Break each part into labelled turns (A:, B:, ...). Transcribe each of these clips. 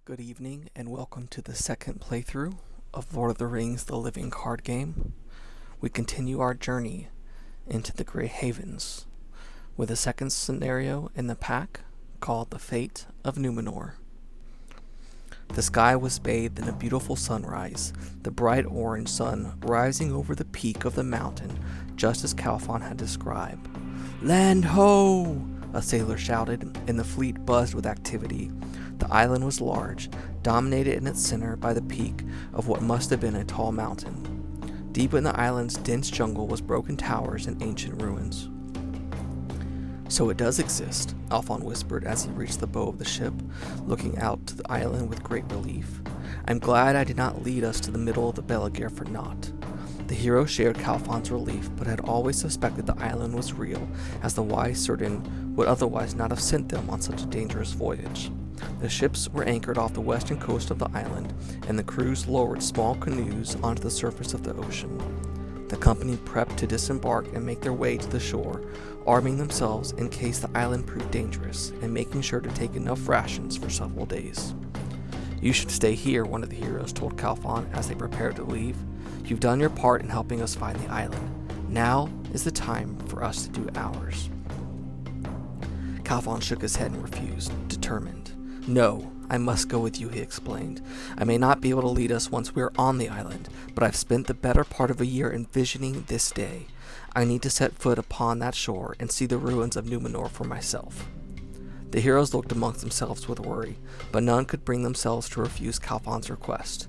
A: Good evening and welcome to the second playthrough of Lord of the Rings The Living Card Game. We continue our journey into the Grey Havens with a second scenario in the pack called the Fate of Nmenor. The sky was bathed in a beautiful sunrise, the bright orange sun rising over the peak of the mountain just as Calphon had described. "Land ho!" a sailor shouted, and the fleet buzzed with activity. The island was large, dominated in its center by the peak of what must have been a tall mountain. Deep in the island's dense jungle was broken towers and ancient ruins. "So it does exist," Alphon whispered as he reached the bow of the ship, looking out to the island with great relief. "I'm glad I did not lead us to the middle of the Belagir for naught." The hero shared Calphon's relief, but had always suspected the island was real, as the wise Certain would otherwise not have sent them on such a dangerous voyage. The ships were anchored off the western coast of the island, and the crews lowered small canoes onto the surface of the ocean. The company prepped to disembark and make their way to the shore, arming themselves in case the island proved dangerous, and making sure to take enough rations for several days. "You should stay here," one of the heroes told Calphon as they prepared to leave. "You've done your part in helping us find the island. Now is the time for us to do ours." Calphon shook his head and refused, determined. "No, I must go with you," he explained. "I may not be able to lead us once we are on the island, but I've spent the better part of a year envisioning this day. I need to set foot upon that shore and see the ruins of Numenor for myself." The heroes looked amongst themselves with worry, but none could bring themselves to refuse Calphon's request.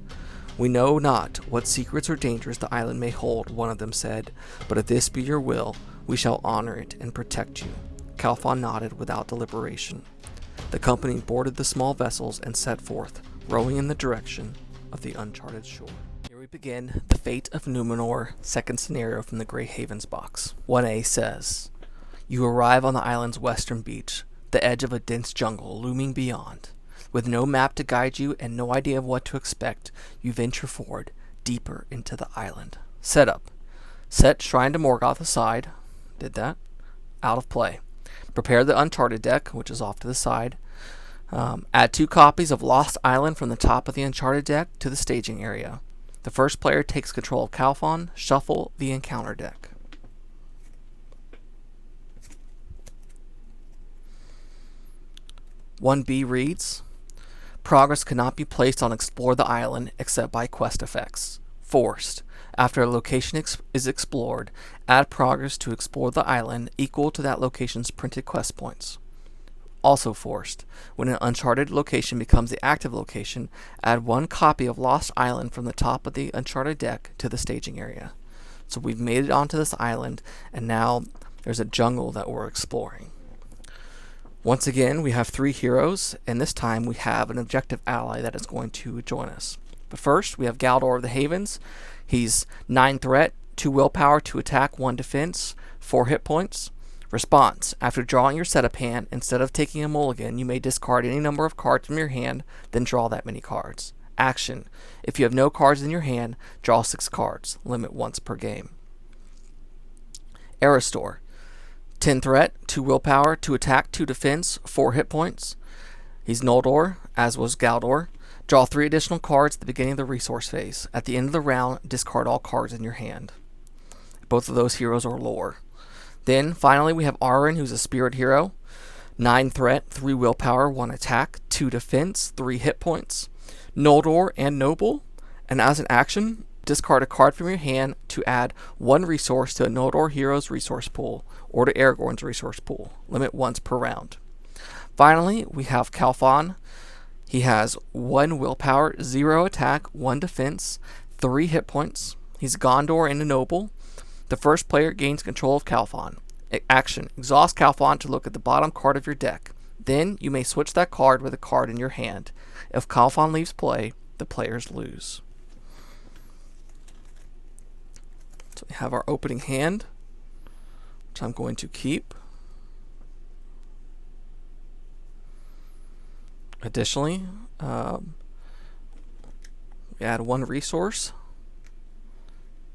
A: "We know not what secrets or dangers the island may hold," one of them said, "but if this be your will, we shall honor it and protect you." Calphon nodded without deliberation. The company boarded the small vessels and set forth, rowing in the direction of the uncharted shore. Here we begin the Fate of Nmenor, second scenario from the Grey Havens box. 1A says, you arrive on the island's western beach, the edge of a dense jungle looming beyond. With no map to guide you and no idea of what to expect, you venture forward, deeper into the island. Setup. Set Shrine of Morgoth aside. Did that. Out of play. Prepare the Uncharted deck, which is off to the side. Add 2 copies of Lost Island from the top of the Uncharted deck to the staging area. The first player takes control of Calphon. Shuffle the encounter deck. "1B reads, progress cannot be placed on Explore the Island except by quest effects. Forced. After a location is explored, add progress to Explore the Island equal to that location's printed quest points. Also forced. When an Uncharted location becomes the active location, add 1 copy of Lost Island from the top of the Uncharted deck to the staging area." So we've made it onto this island, and now there's a jungle that we're exploring. Once again, we have 3 heroes, and this time we have an objective ally that is going to join us. But first, we have Galdor of the Havens. He's 9 threat, 2 willpower, 2 attack, 1 defense, 4 hit points. Response. After drawing your setup hand, instead of taking a mulligan, you may discard any number of cards from your hand, then draw that many cards. Action. If you have no cards in your hand, draw 6 cards. Limit once per game. Aristor. 10 threat, 2 willpower, 2 attack, 2 defense, 4 hit points. He's Noldor, as was Galdor. Draw 3 additional cards at the beginning of the resource phase. At the end of the round, discard all cards in your hand. Both of those heroes are lore. Then, finally, we have Arin, who's a spirit hero. 9 threat, 3 willpower, 1 attack, 2 defense, 3 hit points. Noldor and Noble. And as an action, discard a card from your hand to add 1 resource to a Noldor hero's resource pool, or to Aragorn's resource pool. Limit once per round. Finally, we have Calphon. He has 1 willpower, 0 attack, 1 defense, 3 hit points. He's Gondor and a noble. The first player gains control of Calphon. Action. Exhaust Calphon to look at the bottom card of your deck. Then you may switch that card with a card in your hand. If Calphon leaves play, the players lose. So we have our opening hand, which I'm going to keep. Additionally, we add 1 resource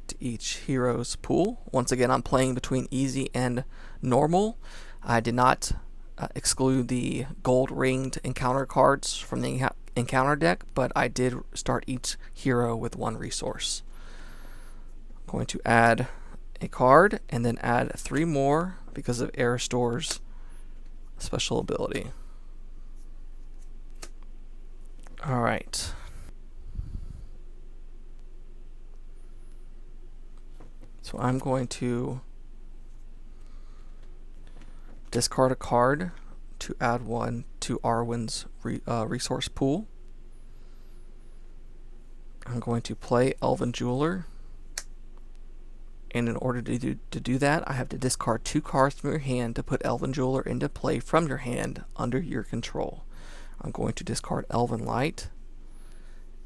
A: to each hero's pool. Once again, I'm playing between easy and normal. I did not exclude the gold ringed encounter cards from the encounter deck, but I did start each hero with 1 resource. I'm going to add a card and then add 3 more because of Aristor's special ability. Alright. So I'm going to discard a card to add 1 to Arwen's resource pool. I'm going to play Elven Jeweler. And in order to do that, I have to discard 2 cards from your hand to put Elven Jeweler into play from your hand under your control. I'm going to discard Elven Light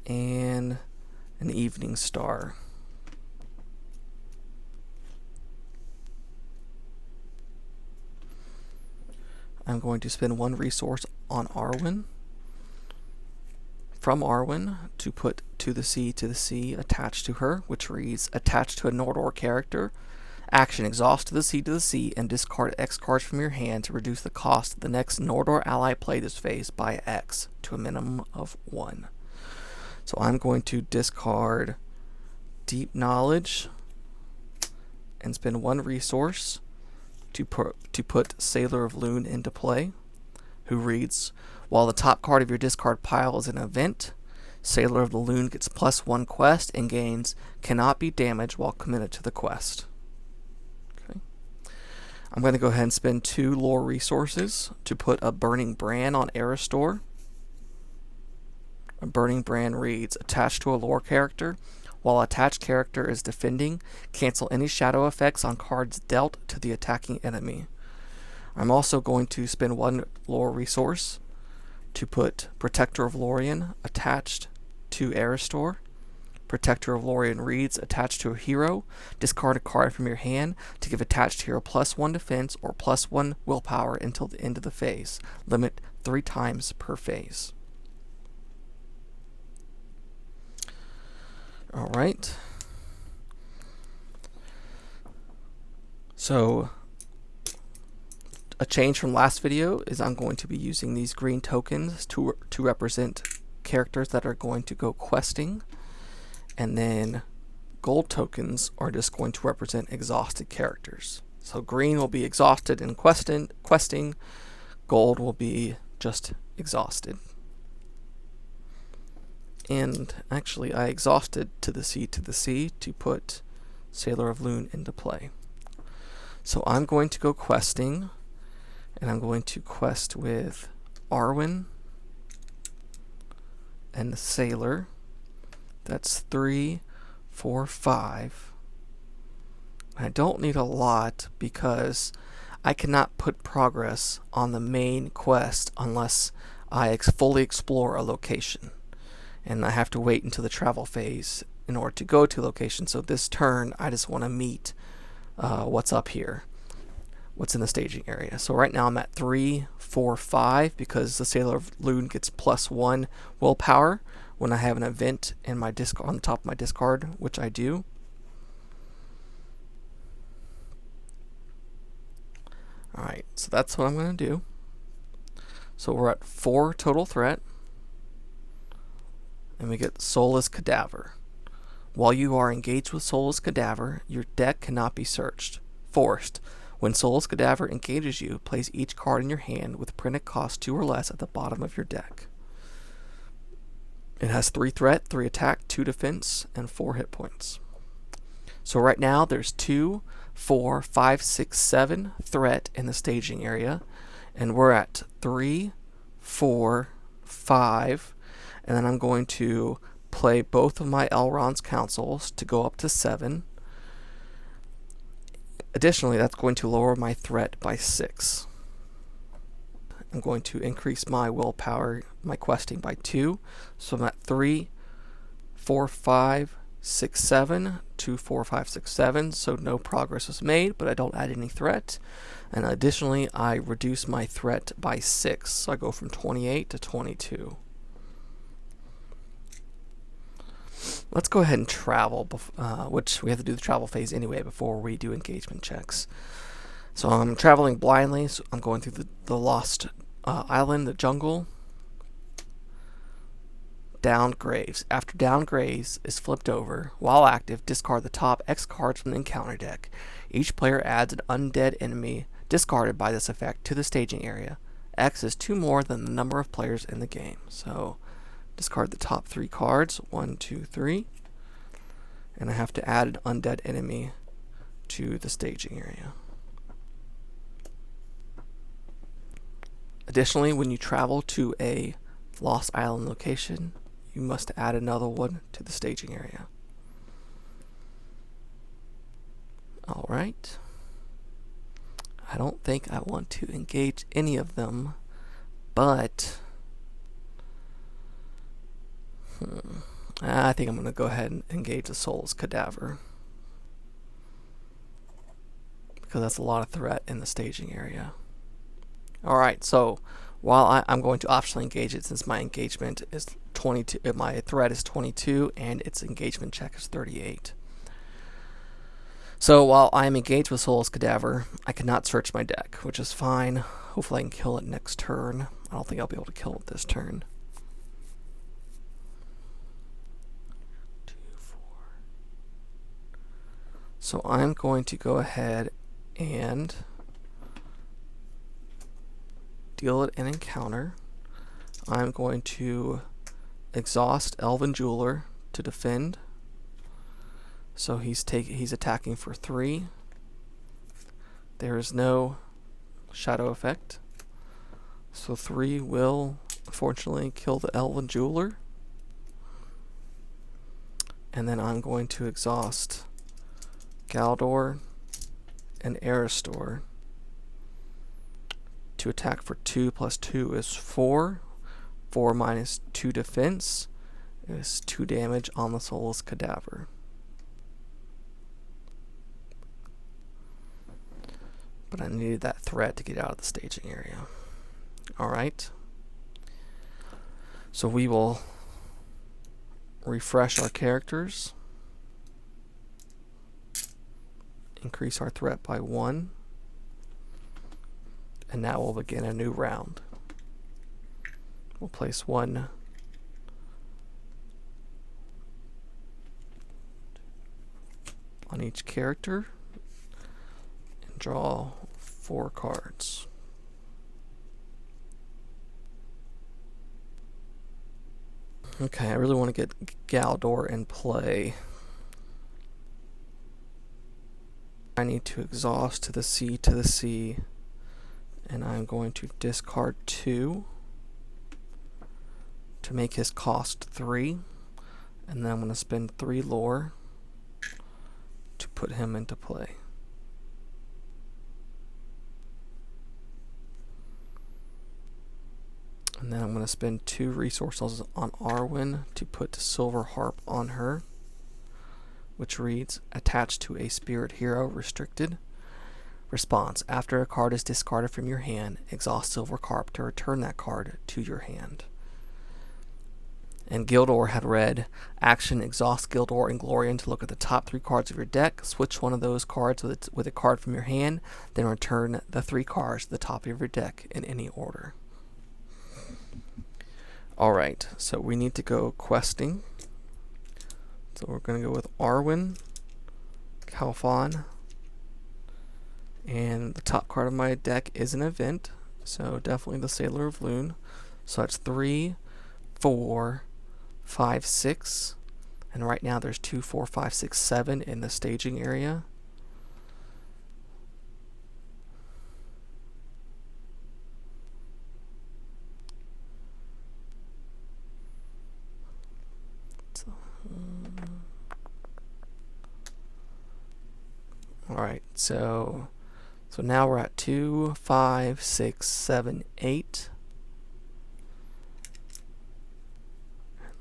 A: and an Evening Star. I'm going to spend 1 resource on Arwen. From Arwen to put To the Sea attached to her, which reads, attached to a Nordor character. Action, exhaust To the Sea and discard X cards from your hand to reduce the cost of the next Nordor ally play this phase by X to a minimum of 1. So I'm going to discard Deep Knowledge and spend 1 resource to put Sailor of Lune into play, who reads, while the top card of your discard pile is an event, Sailor of the Lune gets +1 quest and gains cannot be damaged while committed to the quest. Okay. I'm going to go ahead and spend 2 lore resources to put a Burning Brand on Aristor. A Burning Brand reads, attached to a lore character. While attached character is defending, cancel any shadow effects on cards dealt to the attacking enemy. I'm also going to spend 1 lore resource to put Protector of Lorien attached to Aristor. Protector of Lorien reads, attached to a hero, discard a card from your hand to give attached hero +1 defense or +1 willpower until the end of the phase. Limit 3 times per phase. Alright. So, a change from last video is I'm going to be using these green tokens to represent characters that are going to go questing, and then gold tokens are just going to represent exhausted characters. So green will be exhausted and questing, gold will be just exhausted. And actually I exhausted To the Sea to put Sailor of Lune into play. So I'm going to go questing, and I'm going to quest with Arwen and the Sailor. That's 3, 4, 5. I don't need a lot because I cannot put progress on the main quest unless I fully explore a location. And I have to wait until the travel phase in order to go to a location. So this turn, I just want to meet what's up here, what's in the staging area. So right now I'm at 3, 4, 5 because the Sailor of Lune gets +1 willpower when I have an event in my on the top of my discard, which I do. Alright, so that's what I'm going to do. So we're at 4 total threat. And we get Soulless Cadaver. While you are engaged with Soulless Cadaver, your deck cannot be searched. Forced. When Soulless Cadaver engages you, place each card in your hand with printed cost 2 or less at the bottom of your deck. It has 3 threat, 3 attack, 2 defense, and 4 hit points. So right now there's 2, 4, 5, 6, 7 threat in the staging area. And we're at 3, 4, 5. And then I'm going to play both of my Elrond's Councils to go up to 7. Additionally, that's going to lower my threat by 6. I'm going to increase my willpower, my questing by 2. So I'm at 3, 4, 5, 6, 7, 2, 4, 5, 6, 7. So no progress was made, but I don't add any threat. And additionally, I reduce my threat by 6. So I go from 28 to 22. Let's go ahead and travel, which we have to do the travel phase anyway before we do engagement checks. So I'm traveling blindly, so I'm going through the Lost Island, the jungle. Downed Graves. After Downed Graves is flipped over, while active, discard the top X cards from the encounter deck. Each player adds an undead enemy discarded by this effect to the staging area. X is 2 more than the number of players in the game. So discard the top 3 cards, 1, 2, 3, and I have to add an undead enemy to the staging area. Additionally, when you travel to a Lost Island location, you must add another one to the staging area. Alright. I don't think I want to engage any of them, but I think I'm going to go ahead and engage the Soulless Cadaver, because that's a lot of threat in the staging area. Alright, so while I'm going to optionally engage it, since my engagement is 22, my threat is 22, and its engagement check is 38. So while I am engaged with Soulless Cadaver, I cannot search my deck, which is fine. Hopefully I can kill it next turn. I don't think I'll be able to kill it this turn. 2, 4. So I'm going to go ahead and deal it an encounter. I'm going to exhaust Elven Jeweler to defend. So he's attacking for 3. There is no shadow effect. So 3 will unfortunately kill the Elven Jeweler. And then I'm going to exhaust Galdor and Aristor to attack for 2 plus 2 is 4. 4 minus 2 defense is 2 damage on the Soulless Cadaver. But I needed that threat to get out of the staging area. Alright. So we will refresh our characters. Increase our threat by 1. And now we'll begin a new round. We'll place 1 on each character and draw 4 cards. Okay, I really want to get Galdor in play. I need to exhaust to the sea, and I'm going to discard 2 to make his cost 3, and then I'm going to spend 3 lore to put him into play. And then I'm going to spend 2 resources on Arwen to put Silver Harp on her, which reads, attached to a spirit hero restricted. Response, after a card is discarded from your hand, exhaust Silver Harp to return that card to your hand. And Gildor had read, action, exhaust Gildor and Glorian to look at the top 3 cards of your deck, switch one of those cards with a card from your hand, then return the 3 cards to the top of your deck in any order. Alright, so we need to go questing. So we're going to go with Arwen, Kalfon, and the top card of my deck is an event, so definitely the Sailor of Loon. So that's 3, 4, 5, 6, and right now there's 2, 4, 5, 6, 7 in the staging area. Alright, so now we're at 2, 5, 6, 7, 8.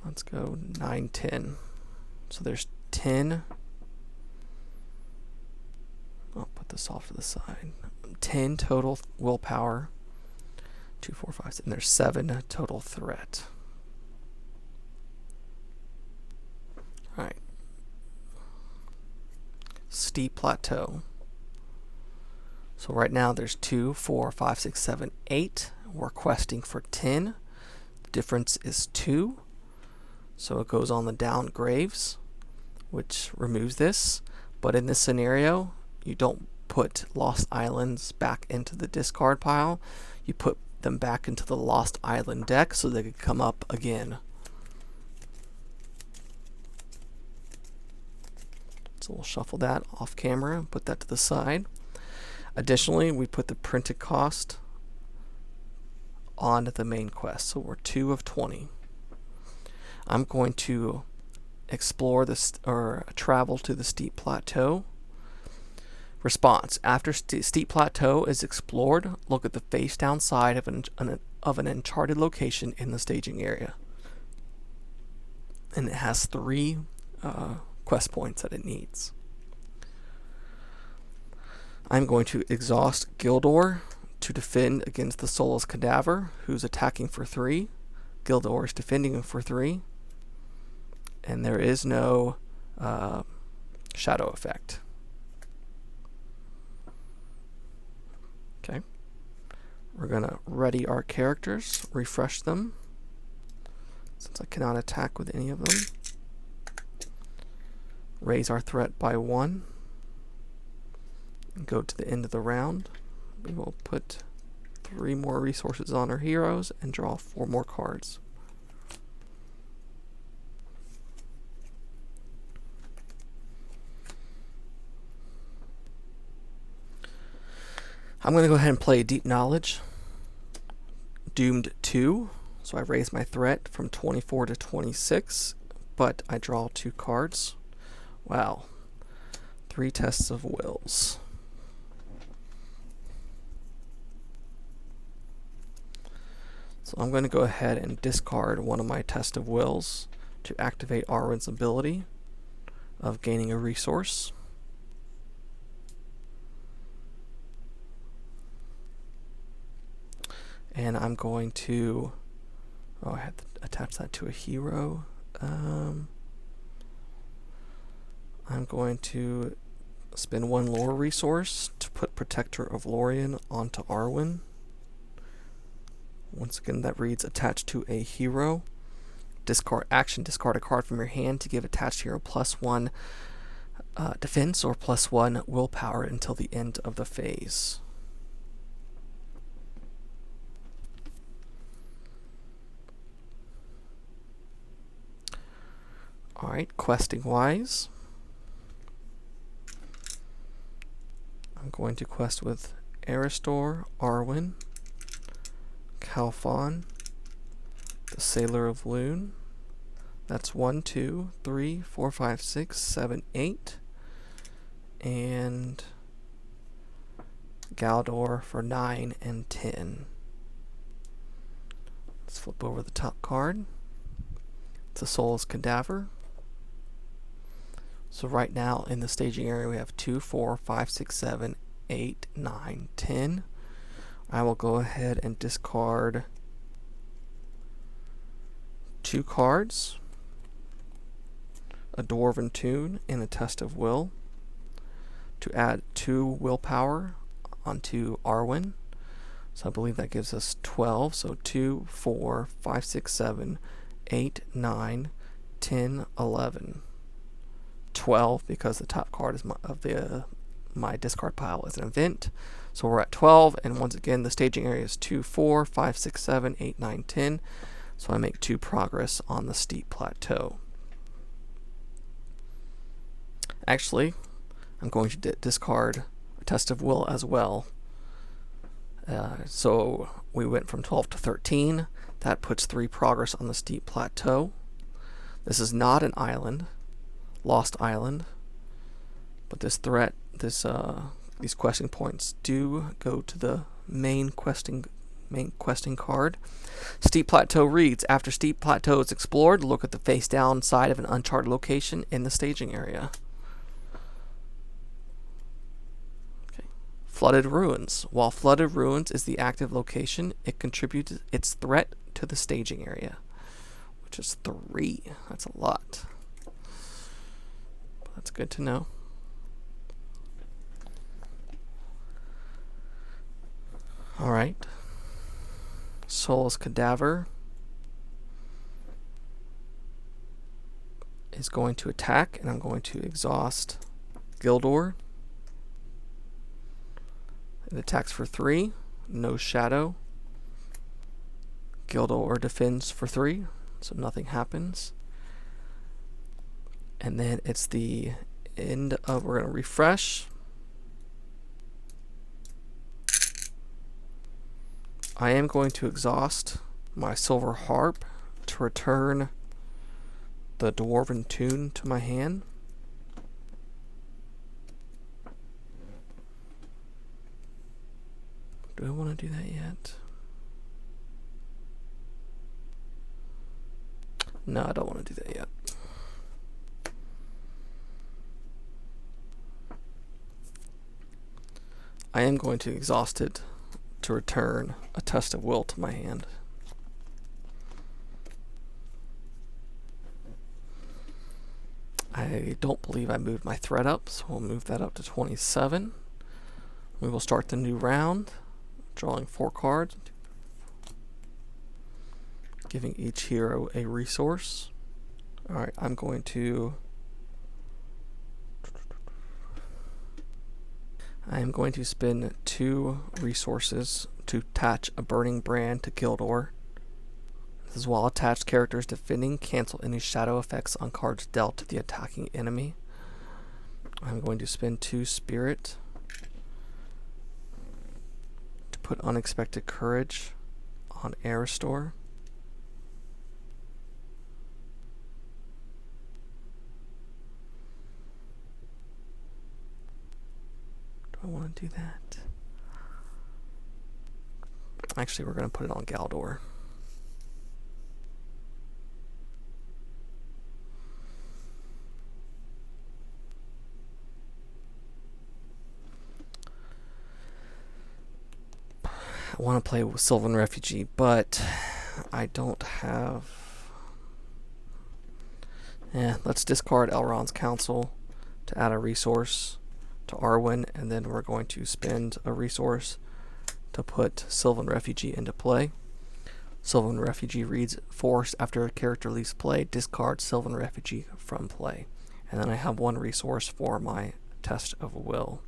A: Let's go 9, 10. So there's 10. I'll put this off to the side. 10 total willpower. 2, 4, 5, 6. And there's 7 total threat. Alright. Steep Plateau. So right now there's 2, 4, 5, 6, 7, 8. We're questing for 10. The difference is 2. So it goes on the down graves, which removes this. But in this scenario, you don't put Lost Islands back into the discard pile. You put them back into the Lost Island deck so they could come up again. So we'll shuffle that off camera and put that to the side. Additionally, we put the printed cost onto the main quest. So we're 2 of 20. I'm going to explore this or travel to the Steep Plateau. Response: after Steep Plateau is explored, look at the face down side of an uncharted location in the staging area. And it has 3 quest points that it needs. I'm going to exhaust Gildor to defend against the Soulless Cadaver, who's attacking for 3. Gildor is defending for 3. And there is no shadow effect. Okay. We're going to ready our characters, refresh them, since I cannot attack with any of them. Raise our threat by 1. And go to the end of the round. We will put 3 more resources on our heroes and draw 4 more cards. I'm going to go ahead and play Deep Knowledge. Doomed 2. So I raise my threat from 24 to 26, but I draw 2 cards. Wow. 3 tests of wills. So I'm going to go ahead and discard one of my test of wills to activate Arwen's ability of gaining a resource. And I'm going to, I have to attach that to a hero. I'm going to spend 1 lore resource to put Protector of Lorien onto Arwen. Once again, that reads attached to a hero. Discard action, discard a card from your hand to give attached hero +1 defense or +1 willpower until the end of the phase. Alright, questing wise, I'm going to quest with Aristor, Arwen, Calphon, the Sailor of Lune. That's 1, 2, 3, 4, 5, 6, 7, 8. And Galdor for 9 and 10. Let's flip over the top card. It's a Soulless Cadaver. So right now in the staging area we have 2, 4, 5, 6, 7, 8, 9, 10. I will go ahead and discard 2 cards, a Dwarven Tune and a Test of Will, to add 2 willpower onto Arwen. So I believe that gives us 12. So 2, 4, 5, 6, 7, 8, 9, 10, 11. 12 because the top card is my discard pile is an event. So we're at 12, and once again the staging area is 2, 4, 5, 6, 7, 8, 9, 10. So I make 2 progress on the Steep Plateau. Actually, I'm going to discard a Test of Will as well. So we went from 12 to 13. That puts 3 progress on the Steep Plateau. This is not an island, Lost Island, but this threat, these questing points do go to the main questing card. Steep Plateau reads: after Steep Plateau is explored, look at the face down side of an uncharted location in the staging area. Okay. Flooded Ruins. While Flooded Ruins is the active location, it contributes its threat to the staging area, which is 3. That's a lot. That's good to know. Alright. Soulless Cadaver. is going to attack, and I'm going to exhaust Gildor. It attacks for 3, no shadow. Gildor defends for 3, so nothing happens. And then it's the end of, we're going to refresh. I am going to exhaust my Silver Harp to return the Dwarven Tune to my hand. Do I want to do that yet? No, I don't want to do that yet. I am going to exhaust it to return a Test of Will to my hand. I don't believe I moved my threat up, so we'll move that up to 27. We will start the new round, drawing 4 cards, giving each hero a resource. Alright, I'm going to spend 2 resources to attach a Burning Brand to Gildor. This is while attached characters defending cancel any shadow effects on cards dealt to the attacking enemy. I'm going to spend 2 Spirit to put Unexpected Courage on Aristor. Do I want to do that? Actually, we're going to put it on Galdor. I want to play with Sylvan Refugee, but I don't have... let's discard Elrond's Council to add a resource to Arwen, and then we're going to spend a resource to put Sylvan Refugee into play. Sylvan Refugee reads Force after a character leaves play, discard Sylvan Refugee from play. And then I have 1 resource for my Test of Will.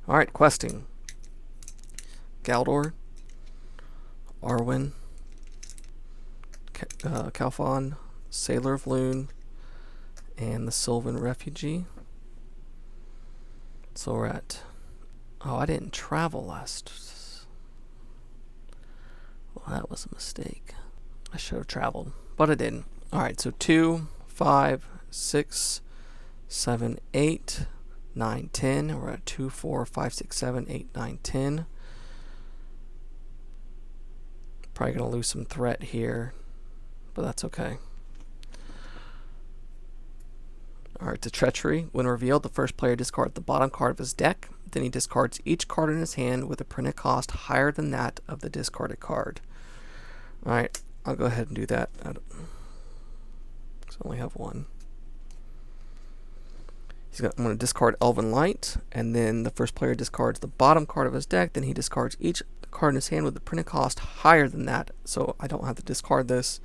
A: Alright, questing. Galdor, Arwen, Calphon, Sailor of Lune, and the Sylvan Refugee. So we're at... Oh, I didn't travel last... Well, that was a mistake. I should have traveled, but I didn't. Alright, so 2, 5, 6, 7, 8, 9, 10. We're at 2, 4, 5, 6, 7, 8, 9, 10. Probably going to lose some threat here, but that's okay. Alright, to Treachery. When revealed, the first player discards the bottom card of his deck. Then he discards each card in his hand with a printed cost higher than that of the discarded card. Alright, I'll go ahead and do that. I only have 1. I'm going to discard Elven Light, and then the first player discards the bottom card of his deck. Then he discards each card in his hand with a printed cost higher than that, so I don't have to discard this.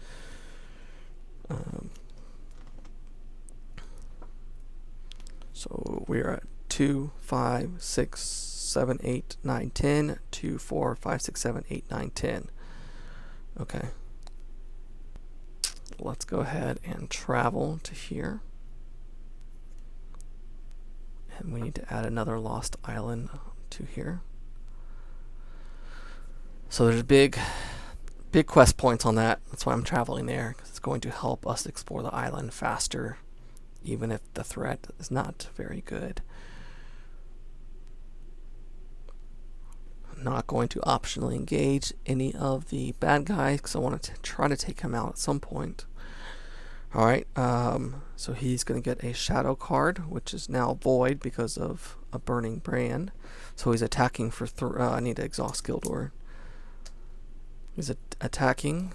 A: So we're at 2, 5, 6, 7, 8, 9, 10. 2, 4, 5, 6, 7, 8, 9, 10. Okay. Let's go ahead and travel to here. And we need to add another Lost Island to here. So there's big quest points on that. That's why I'm traveling there, because it's going to help us explore the island faster, even if the threat is not very good. I'm not going to optionally engage any of the bad guys, because I want to try to take him out at some point. Alright, so he's going to get a shadow card, which is now void because of a Burning Brand. So he's attacking for I need to exhaust Gildor. He's attacking.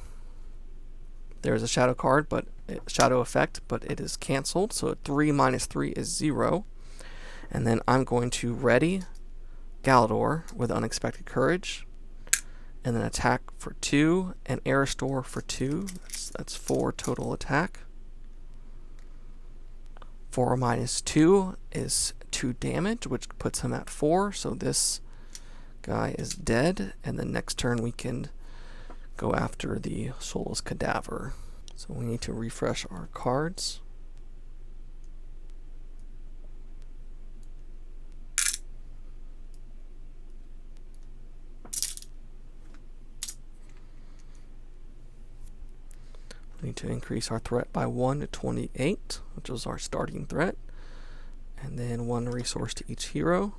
A: There's a shadow card, but shadow effect, but it is cancelled. So 3 minus 3 is 0. And then I'm going to ready Galador with Unexpected Courage, and then attack for 2, and Aristor for 2. That's 4 total attack. 4 minus 2 is 2 damage, which puts him at 4. So this guy is dead. And then next turn we can go after the Soulless Cadaver. So we need to refresh our cards. We need to increase our threat by 1 to 28, which is our starting threat. And then 1 resource to each hero.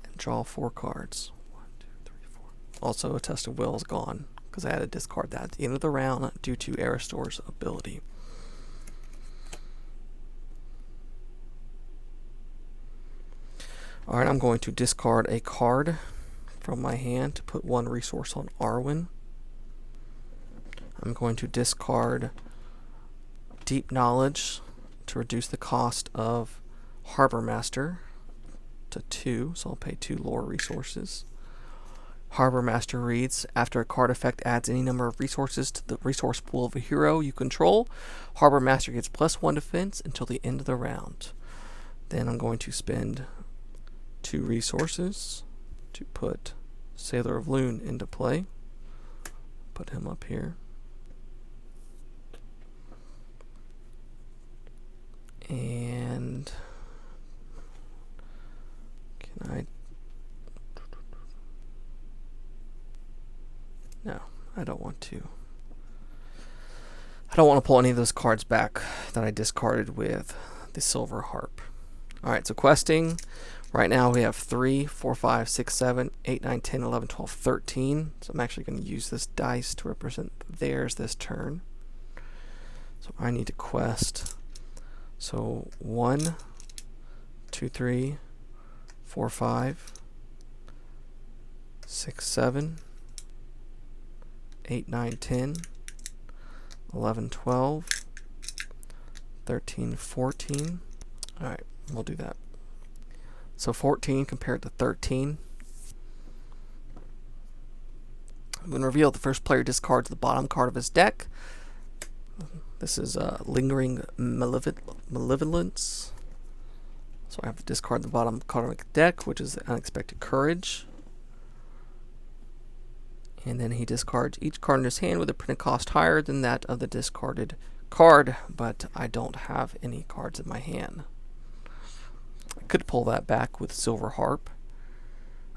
A: And draw 4 cards. 1, 2, 3, 4. Also, a Test of Will is gone, because I had to discard that at the end of the round due to Aristor's ability. Alright, I'm going to discard a card from my hand to put 1 resource on Arwen. I'm going to discard Deep Knowledge to reduce the cost of Harbor Master to 2, so I'll pay 2 lore resources. Harbor Master reads, after a card effect adds any number of resources to the resource pool of a hero you control, Harbor Master gets +1 defense until the end of the round. Then I'm going to spend 2 resources to put Sailor of Lune into play. Put him up here. And can I? No, I don't want to. I don't want to pull any of those cards back that I discarded with the Silver Harp. Alright, so questing. Right now we have 3, 4, 5, 6, 7, 8, 9, 10, 11, 12, 13. So I'm actually going to use this dice to represent theirs this turn. So I need to quest. So 1, 2, 3, 4, 5, 6, 7, 8, 9, 10, 11, 12, 13, 14. Alright, we'll do that. So 14 compared to 13. When revealed, the first player discards the bottom card of his deck. This is Lingering Malevolence. So I have to discard the bottom card of my deck, which is Unexpected Courage. And then he discards each card in his hand with a printed cost higher than that of the discarded card, but I don't have any cards in my hand. I could pull that back with Silver Harp.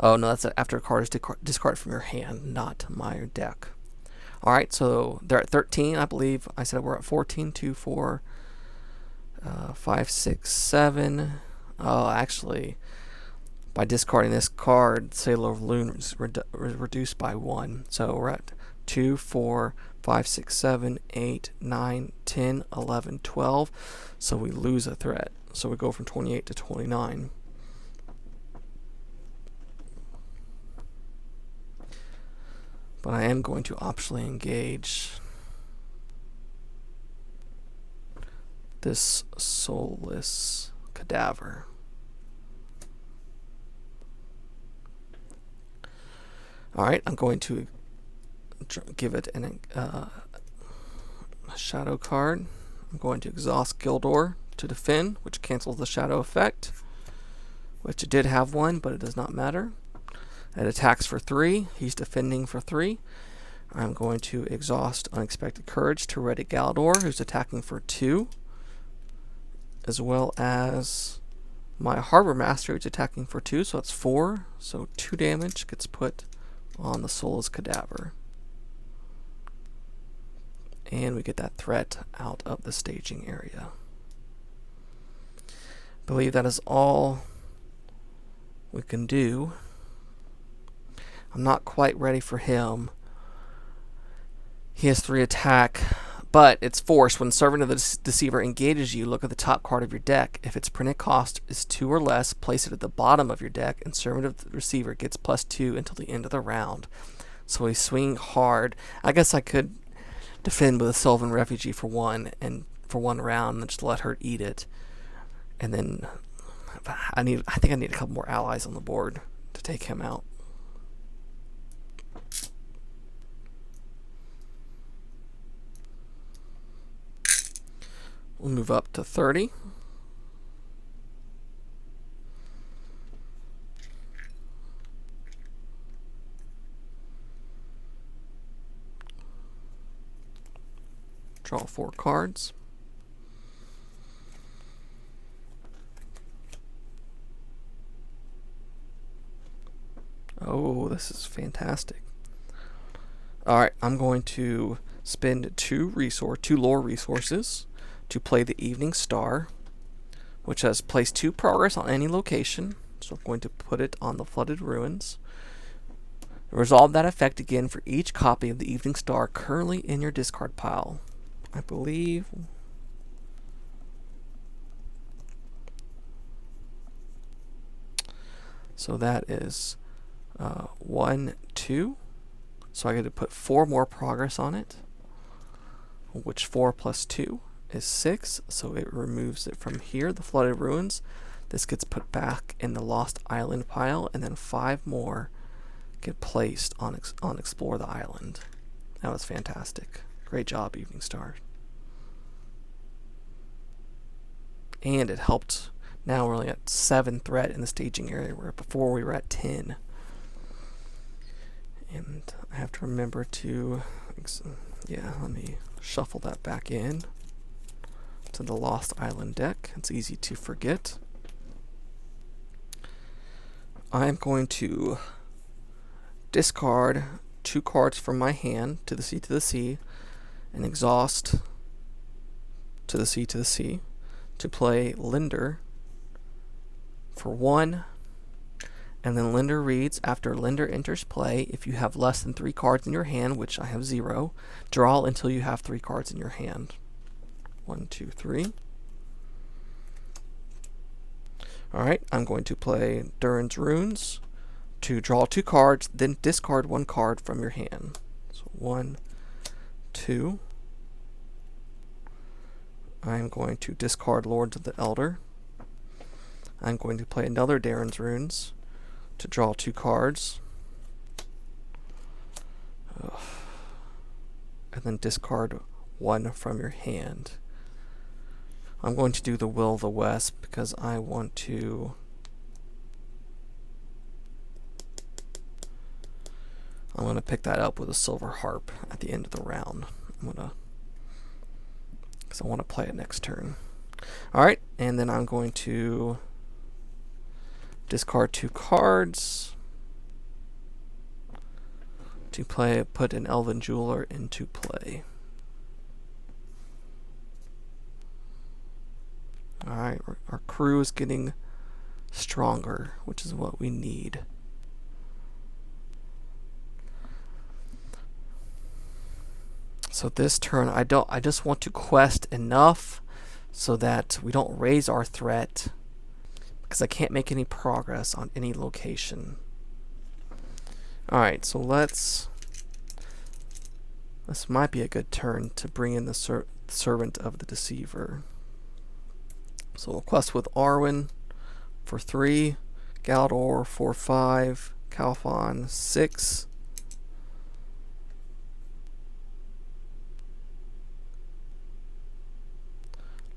A: Oh no, that's after a card is discarded from your hand, not my deck. Alright, so they're at 13, I believe. I said we're at 14, 2, 4, 5, 6, 7. Oh, actually, by discarding this card, Sailor of Lune is reduced by 1. So we're at 2, 4, 5, 6, 7, 8, 9, 10, 11, 12. So we lose a threat. So we go from 28 to 29. But I am going to optionally engage this Soulless Cadaver. Alright, I'm going to give it a shadow card. I'm going to exhaust Gildor to defend, which cancels the shadow effect, which it did have one, but it does not matter. It attacks for 3. He's defending for 3. I'm going to exhaust Unexpected Courage to ready Galdor, who's attacking for 2, as well as my Harbor Master, who's attacking for 2, so that's 4. So 2 damage gets put on the Soulless Cadaver. And we get that threat out of the staging area. I believe that is all we can do. I'm not quite ready for him. He has 3 attack, but it's forced. When Servant of the Deceiver engages you, look at the top card of your deck. If its printed cost is 2 or less, place it at the bottom of your deck, and Servant of the Receiver gets +2 until the end of the round. So he's swinging hard. I guess I could defend with a Sylvan Refugee for 1 round and just let her eat it. And then I think I need a couple more allies on the board to take him out. We'll move up to 30. Draw 4 cards. Oh, this is fantastic. Alright, I'm going to spend 2 lore resources to play the Evening Star, which has placed 2 progress on any location. So I'm going to put it on the Flooded Ruins. Resolve that effect again for each copy of the Evening Star currently in your discard pile. I believe... So that is 1, 2. So I get to put 4 more progress on it, which 4 plus 2 is 6. So it removes it from here, the Flooded Ruins. This gets put back in the Lost Island pile, and then 5 more get placed on Explore the Island. That was fantastic. Great job, Evening Star. And it helped. Now we're only at 7 threat in the staging area, where before we were at 10. And I have to remember to, let me shuffle that back in to the Lost Island deck. It's easy to forget. I'm going to discard 2 cards from my hand to the sea, and exhaust to the sea to play Linder for 1. And then Linder reads, after Linder enters play, if you have less than 3 cards in your hand, which I have 0, draw until you have 3 cards in your hand. 1, 2, 3. Alright, I'm going to play Durin's Runes to draw 2 cards, then discard 1 card from your hand. So 1, 2. I'm going to discard Lords of the Elder. I'm going to play another Durin's Runes to draw 2 cards. And then discard 1 from your hand. I'm going to do the Will of the West because I want to... I'm going to pick that up with a Silver Harp at the end of the round. Because I want to play it next turn. Alright, and then I'm going to discard 2 cards to put an Elven Jeweler into play. Alright, our crew is getting stronger, which is what we need. So this turn, I just want to quest enough so that we don't raise our threat, because I can't make any progress on any location. Alright, so this might be a good turn to bring in the Servant of the Deceiver. So we'll quest with Arwen for 3, Galdor for 5, Calphon 6.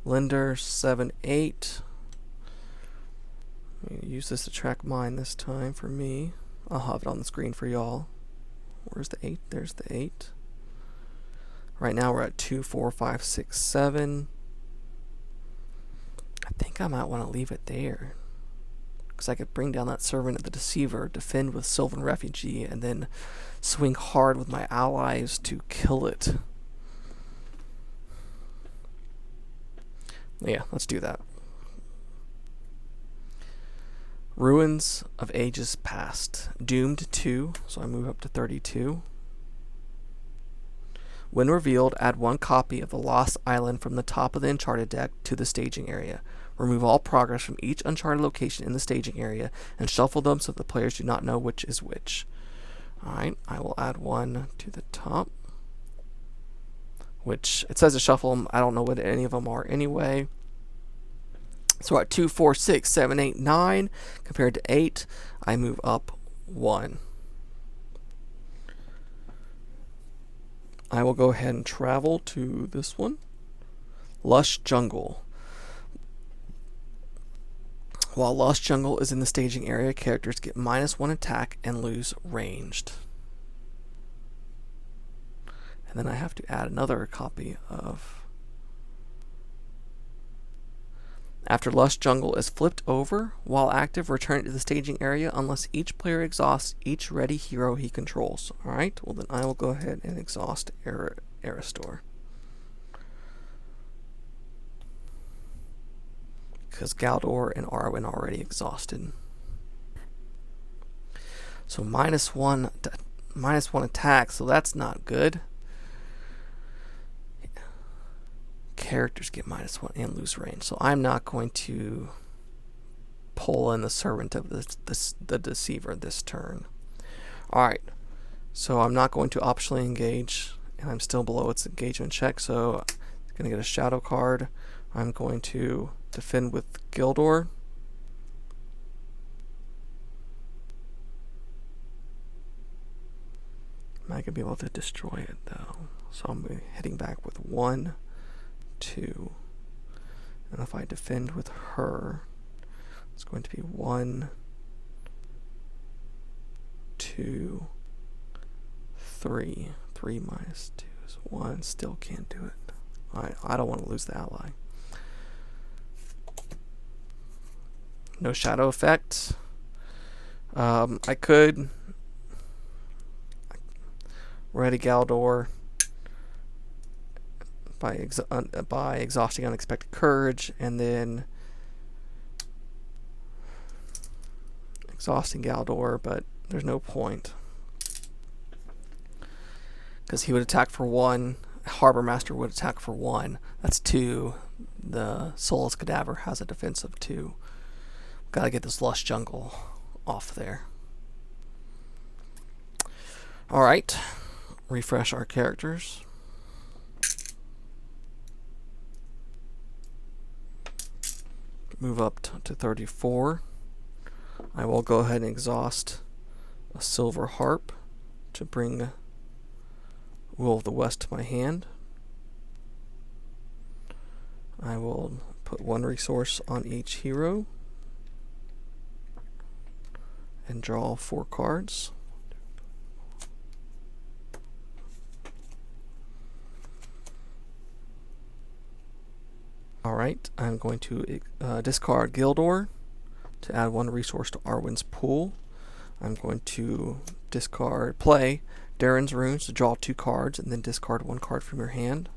A: Linder 7, 8. I'm gonna use this to track mine this time for me. I'll have it on the screen for y'all. Where's the 8? There's the 8. Right now we're at 2, 4, 5, 6, 7. I think I might want to leave it there, because I could bring down that Servant of the Deceiver, defend with Sylvan Refugee, and then swing hard with my allies to kill it. Yeah, let's do that. Ruins of Ages Past. Doomed 2, so I move up to 32. When revealed, add 1 copy of the Lost Island from the top of the Uncharted deck to the staging area. Remove all progress from each Uncharted location in the staging area and shuffle them so the players do not know which is which. Alright, I will add 1 to the top, which it says to shuffle them. I don't know what any of them are anyway. So at 2, 4, 6, 7, 8, 9 compared to 8, I move up 1. I will go ahead and travel to this one. Lush Jungle. While Lush Jungle is in the staging area, characters get -1 attack and lose ranged. And then I have to add another copy of... After Lush Jungle is flipped over, while active, return it to the staging area unless each player exhausts each ready hero he controls. Alright, well then I will go ahead and exhaust Aristor. Because Galdor and Arwen are already exhausted. So -1 attack, so that's not good. Characters get -1 and lose range. So I'm not going to pull in the Servant of the Deceiver this turn. Alright, so I'm not going to optionally engage, and I'm still below its engagement check, so I'm going to get a Shadow card. I'm going to defend with Gildor. I'm not going to be able to destroy it though. So I'm hitting back with 1, 2. And if I defend with her, it's going to be 1, 2, 3. 3 minus 2 is 1. Still can't do it. I don't want to lose the ally. No shadow effect. I could ready Galdor by exhausting Unexpected Courage, and then exhausting Galdor, but there's no point because he would attack for 1. Harbor Master would attack for 1. That's 2. The Soulless Cadaver has a defense of 2. Gotta get this Lush Jungle off there. Alright. Refresh our characters. Move up to 34. I will go ahead and exhaust a Silver Harp to bring Will of the West to my hand. I will put 1 resource on each hero and draw 4 cards. Alright, I'm going to discard Gildor to add 1 resource to Arwen's pool. I'm going to play Darren's Runes to draw 2 cards and then discard 1 card from your hand.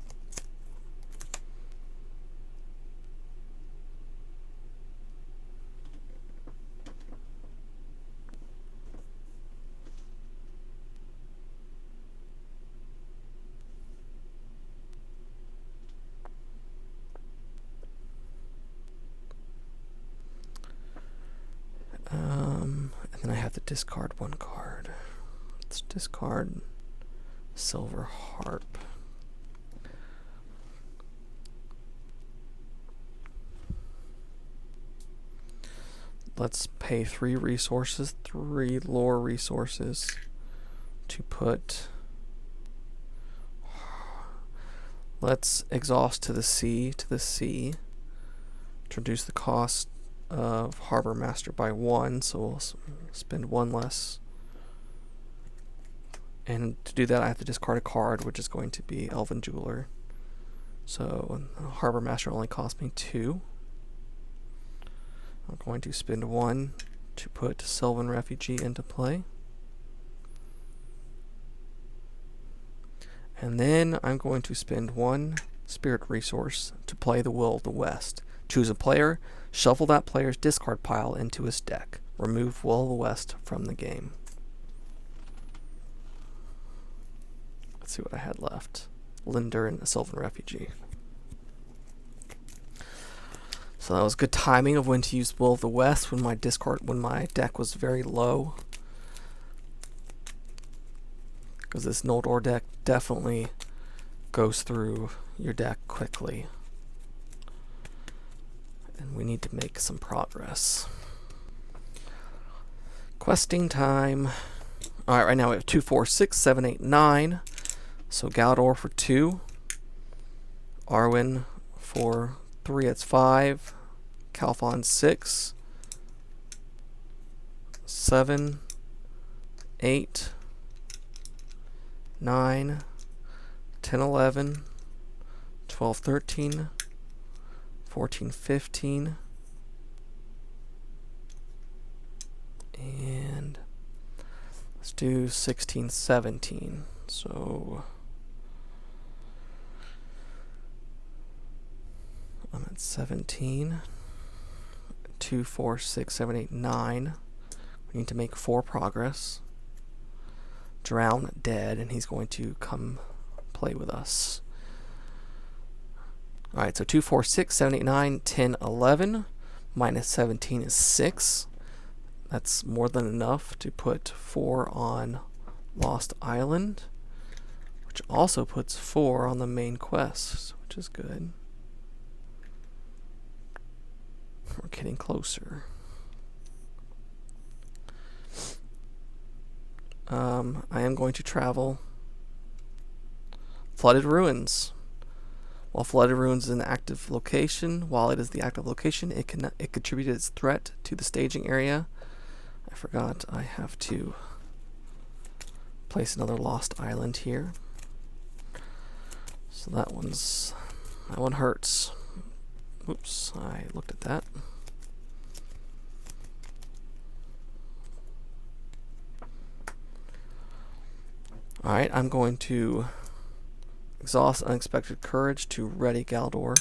A: And then I have to discard 1 card. Let's discard Silver Harp. Let's pay 3 resources, 3 lore resources to put. Let's exhaust to the sea, to reduce the cost of Harbor Master by 1, so we'll spend 1 less. And to do that I have to discard a card, which is going to be Elven Jeweler. So Harbor Master only cost me 2. I'm going to spend 1 to put Sylvan Refugee into play. And then I'm going to spend 1 Spirit resource to play the Will of the West. Choose a player, shuffle that player's discard pile into his deck. Remove Will of the West from the game. Let's see what I had left. Linder and a Sylvan Refugee. So that was good timing of when to use Will of the West when my deck was very low. Because this Noldor deck definitely goes through your deck quickly. And we need to make some progress. Questing time. Alright, right now we have 2, 4, 6, 7, 8, 9. So Galdor for 2. Arwen For 3, it's 5. Calphon 6. 7. 8. 9. 10, 11. 12, 13. 14, 15. And let's do 16, 17. So I'm at 17. 2, 4, 6, 7, 8, 9. We need to make 4 progress. Drown dead, and he's going to come play with us. Alright, so 2, 4, 6, 7, 8, 9, 10, 11. Minus 17 is 6. That's more than enough to put 4 on Lost Island, which also puts 4 on the main quest, which is good. We're getting closer. I am going to travel Flooded Ruins. While Flooded Ruins is an active location, it contributed its threat to the staging area. I forgot I have to place another Lost Island here. So that one hurts. Oops, I looked at that. Alright, I'm going to exhaust Unexpected Courage to ready Galdor.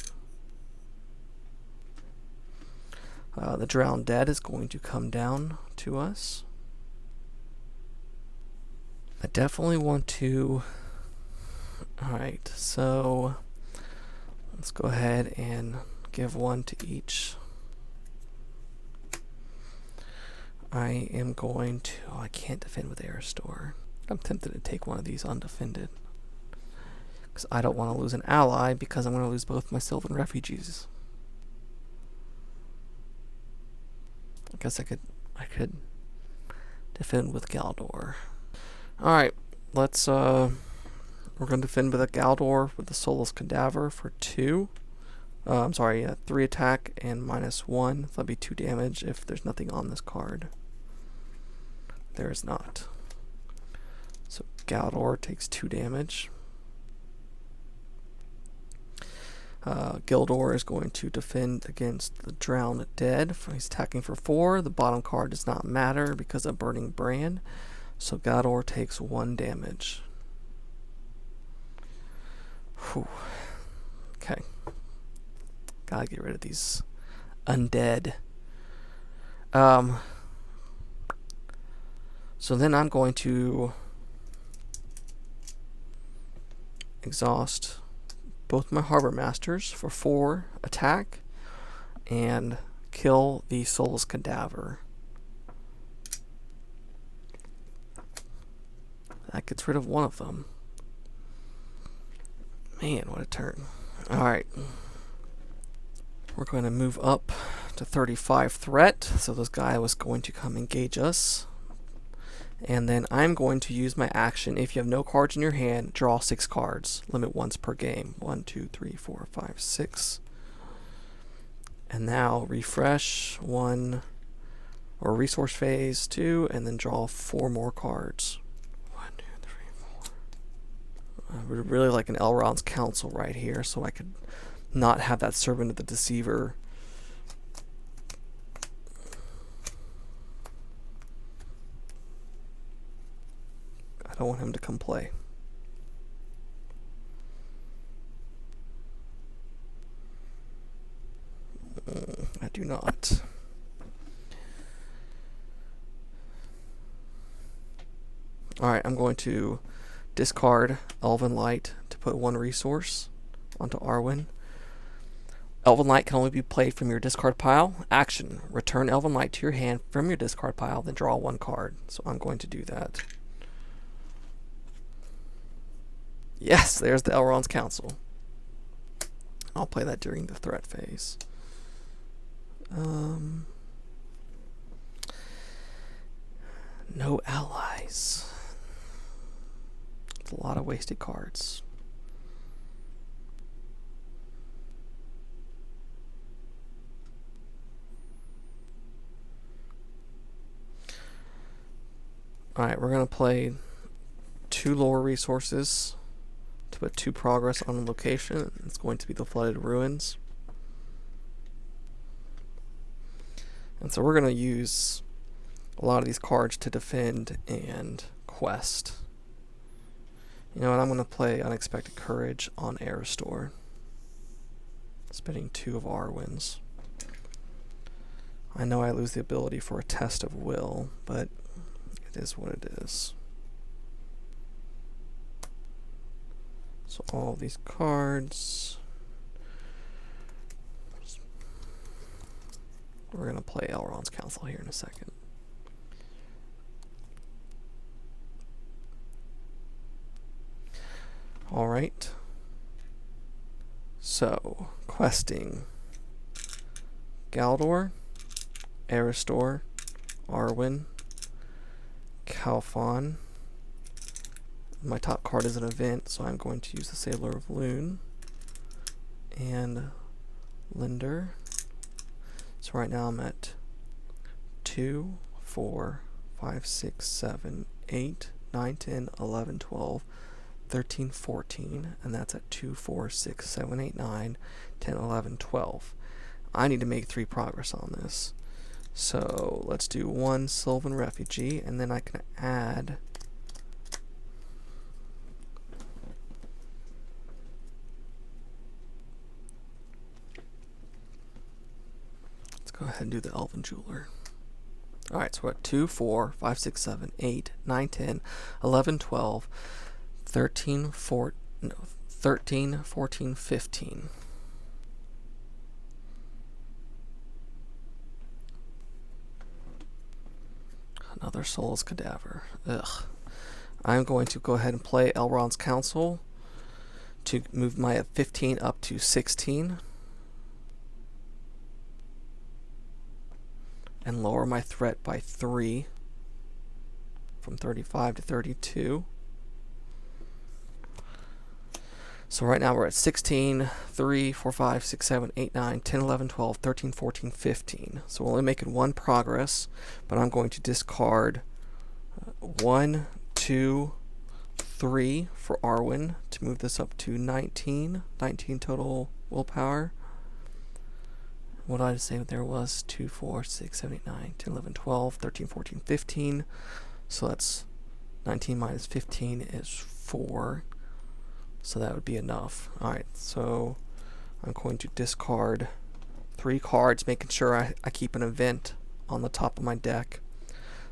A: The Drowned Dead is going to come down to us. I definitely want to... Alright, so let's go ahead and give 1 to each. I am going to... Oh, I can't defend with Aristor. I'm tempted to take one of these undefended, because I don't want to lose an ally, because I'm going to lose both my Sylvan refugees. I guess I could defend with Galdor. Alright, let's we're going to defend with a Galdor with the Soulless Cadaver for 2. 3 attack and -1. That'll be 2 damage if there's nothing on this card. There is not. So Galdor takes 2 damage. Gildor is going to defend against the Drowned Dead. He's attacking for 4. The bottom card does not matter because of Burning Brand. So Galdor takes 1 damage. Whew. Okay. Gotta get rid of these undead. So then I'm going to exhaust both my Harbor Masters for 4 attack and kill the Soulless Cadaver. That gets rid of one of them. Man, what a turn. Alright. We're going to move up to 35 threat, so this guy was going to come engage us. And then I'm going to use my action. If you have no cards in your hand, draw 6 cards. Limit once per game. 1, 2, 3, 4, 5, 6. And now refresh 1, or resource phase 2, and then draw 4 more cards. 1, 2, 3, 4. I would really like an Elrond's Council right here, so I could not have that Servant of the Deceiver. I don't want him to come play. I do not. Alright, I'm going to discard Elven Light to put 1 resource onto Arwen. Elven Light can only be played from your discard pile. Action. Return Elven Light to your hand from your discard pile, then draw 1 card. So I'm going to do that. Yes, there's the Elrond's Council. I'll play that during the threat phase. No allies. It's a lot of wasted cards. Alright, we're going to play 2 lower resources to put 2 progress on a location. It's going to be the Flooded Ruins. And so we're going to use a lot of these cards to defend and quest. You know what, I'm going to play Unexpected Courage on Air Restore, spending 2 of Arwen's. I know I lose the ability for a Test of Will, but it is what it is. So all these cards, we're going to play Elrond's Council here in a second. Alright. So, questing. Galdor, Aristor, Arwen, Calphon. My top card is an event, so I'm going to use the Sailor of Loon. And Linder. So right now I'm at 2, 4, 5, 6, 7, 8, 9, 10, 11, 12, 13, 14, and that's at 2, 4, 6, 7, 8, 9, 10, 11, 12. I need to make 3 progress on this. So let's do 1 Sylvan Refugee, and then I can add go ahead and do the Elven Jeweler. Alright, so we're at 2, 4, 5, 6, 7, 8, 9, 10, 11, 12, 13, 14, 15. Another Soulless Cadaver. Ugh. I'm going to go ahead and play Elrond's Council to move my 15 up to 16. And lower my threat by 3 from 35 to 32. So right now we're at 16, 3, 4, 5, 6, 7, 8, 9, 10, 11, 12, 13, 14, 15. So we're only making 1 progress, but I'm going to discard 1, 2, 3 for Arwen to move this up to 19 total willpower. What did I say there was? 2, 4, 6, 7, 8, 9, 10, 11, 12, 13, 14, 15. So that's 19 minus 15 is 4. So that would be enough. Alright, so I'm going to discard 3 cards, making sure I keep an event on the top of my deck.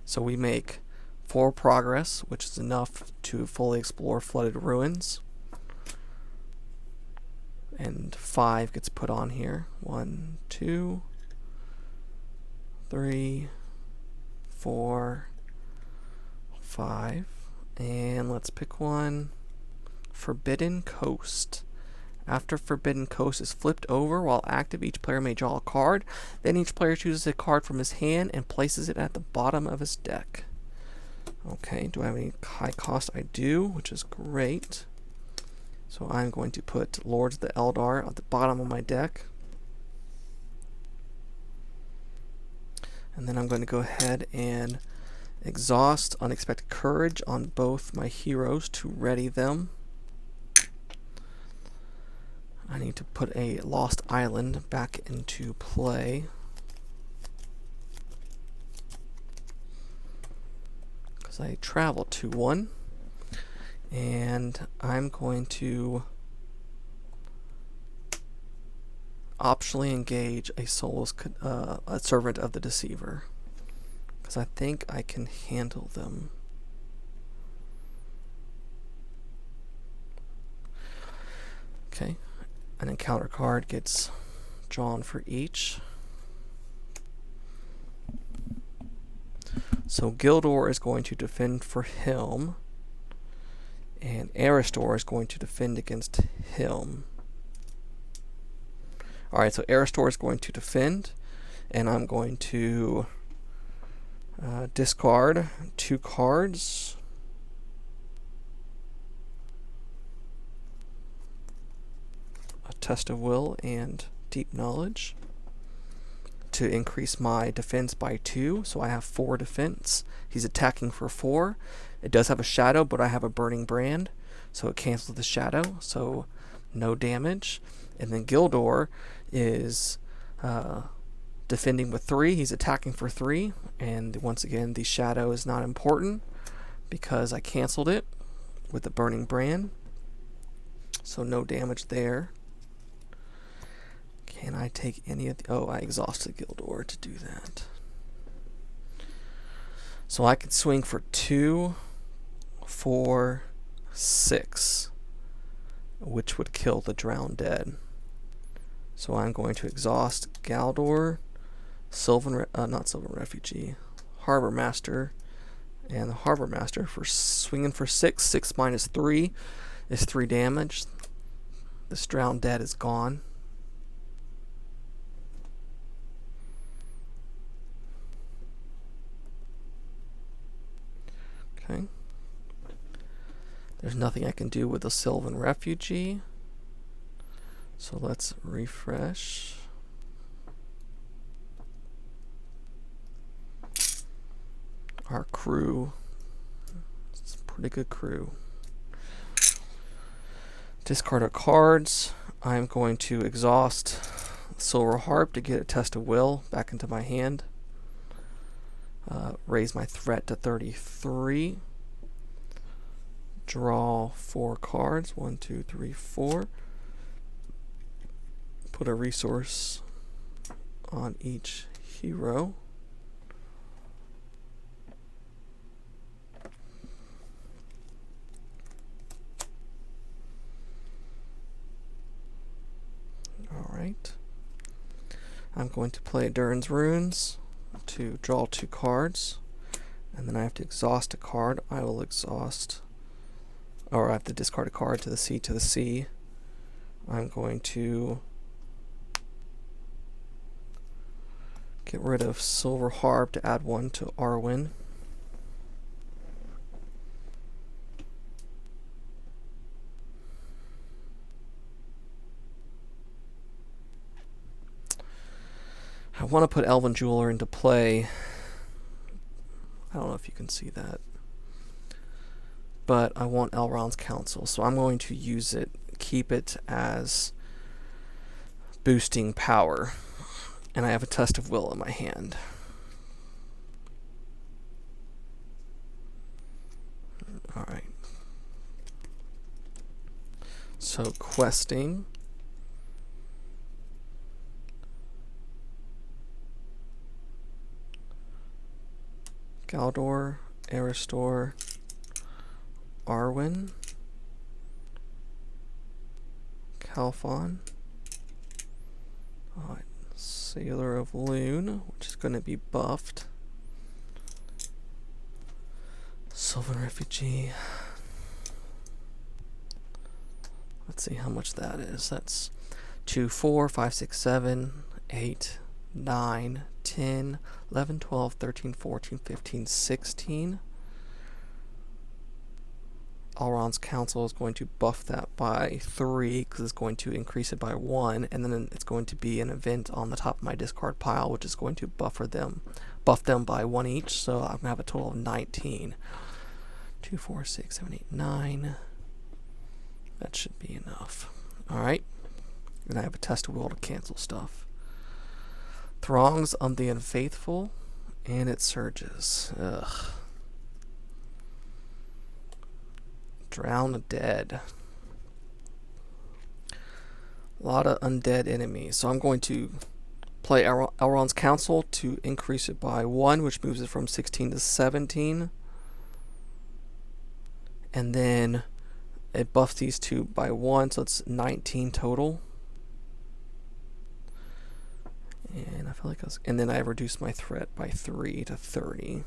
A: So we make 4 progress, which is enough to fully explore Flooded Ruins. And 5 gets put on here. 1, 2, 3, 4, 5. And let's pick one. Forbidden Coast. After Forbidden Coast is flipped over while active, each player may draw a card. Then each player chooses a card from his hand and places it at the bottom of his deck. Okay, do I have any high cost? I do, which is great. So I'm going to put Lords of the Eldar at the bottom of my deck. And then I'm going to go ahead and exhaust Unexpected Courage on both my heroes to ready them. I need to put a Lost Island back into play. Because I travel to 1. And I'm going to optionally engage a a Servant of the Deceiver, because I think I can handle them. Okay, an encounter card gets drawn for each. So Gildor is going to defend for him, and Aristor is going to defend against him. Alright, so Aristor is going to defend, and I'm going to discard 2 cards. A Test of Will and Deep Knowledge to increase my defense by 2, so I have 4 defense. He's attacking for 4. It does have a shadow, but I have a burning brand, so it cancels the shadow, so no damage. And then Gildor is defending with 3. He's attacking for 3, and once again the shadow is not important because I canceled it with the burning brand, so no damage there. Can I take any of the... Oh, I exhausted Gildor to do that. So I could swing for 2, 4, 6, which would kill the Drowned Dead. So I'm going to exhaust Galdor, not Sylvan Refugee, Harbor Master, and the Harbor Master for swinging for 6. 6 minus 3 is 3 damage. This Drowned Dead is gone. Okay. There's nothing I can do with the Sylvan Refugee. So let's refresh. Our crew. It's a pretty good crew. Discard our cards. I'm going to exhaust Silver Harp to get a Test of Will back into my hand. Raise my threat to 33. Draw 4 cards. 1, 2, 3, 4. Put a resource on each hero. Alright. I'm going to play Durin's Runes to draw 2 cards. And then I have to exhaust a card. I will exhaust... Or I have to discard a card to the sea to the sea. I'm going to get rid of Silver Harp to add 1 to Arwen. I want to put Elven Jeweler into play. I don't know if you can see that. But I want Elrond's Counsel, so I'm going to use it, keep it as boosting power. And I have a Test of Will in my hand. Alright. So questing. Galdor, Aristor, Arwen, Calphon, Sailor of Lune, which is going to be buffed, Sylvan Refugee. Let's see how much that is. That's 2, 4, 5, 6, 7, 8, 9, 10, 11, 12, 13, 14, 15, 16. Elrond's Counsel is going to buff that by 3 because it's going to increase it by 1, and then it's going to be an event on the top of my discard pile which is going to buff them by 1 each, so I'm going to have a total of 19. 2, 4, 6, 7, 8, 9. That should be enough. Alright. And I have a Test of Will to cancel stuff. Throngs on the Unfaithful, and it surges. Ugh. Drowned Dead. A lot of undead enemies. So I'm going to play Elrond's Counsel to increase it by 1, which moves it from 16 to 17. And then it buffs these 2 by 1, so it's 19 total. And I feel like and then I reduced my threat by 3 to 30.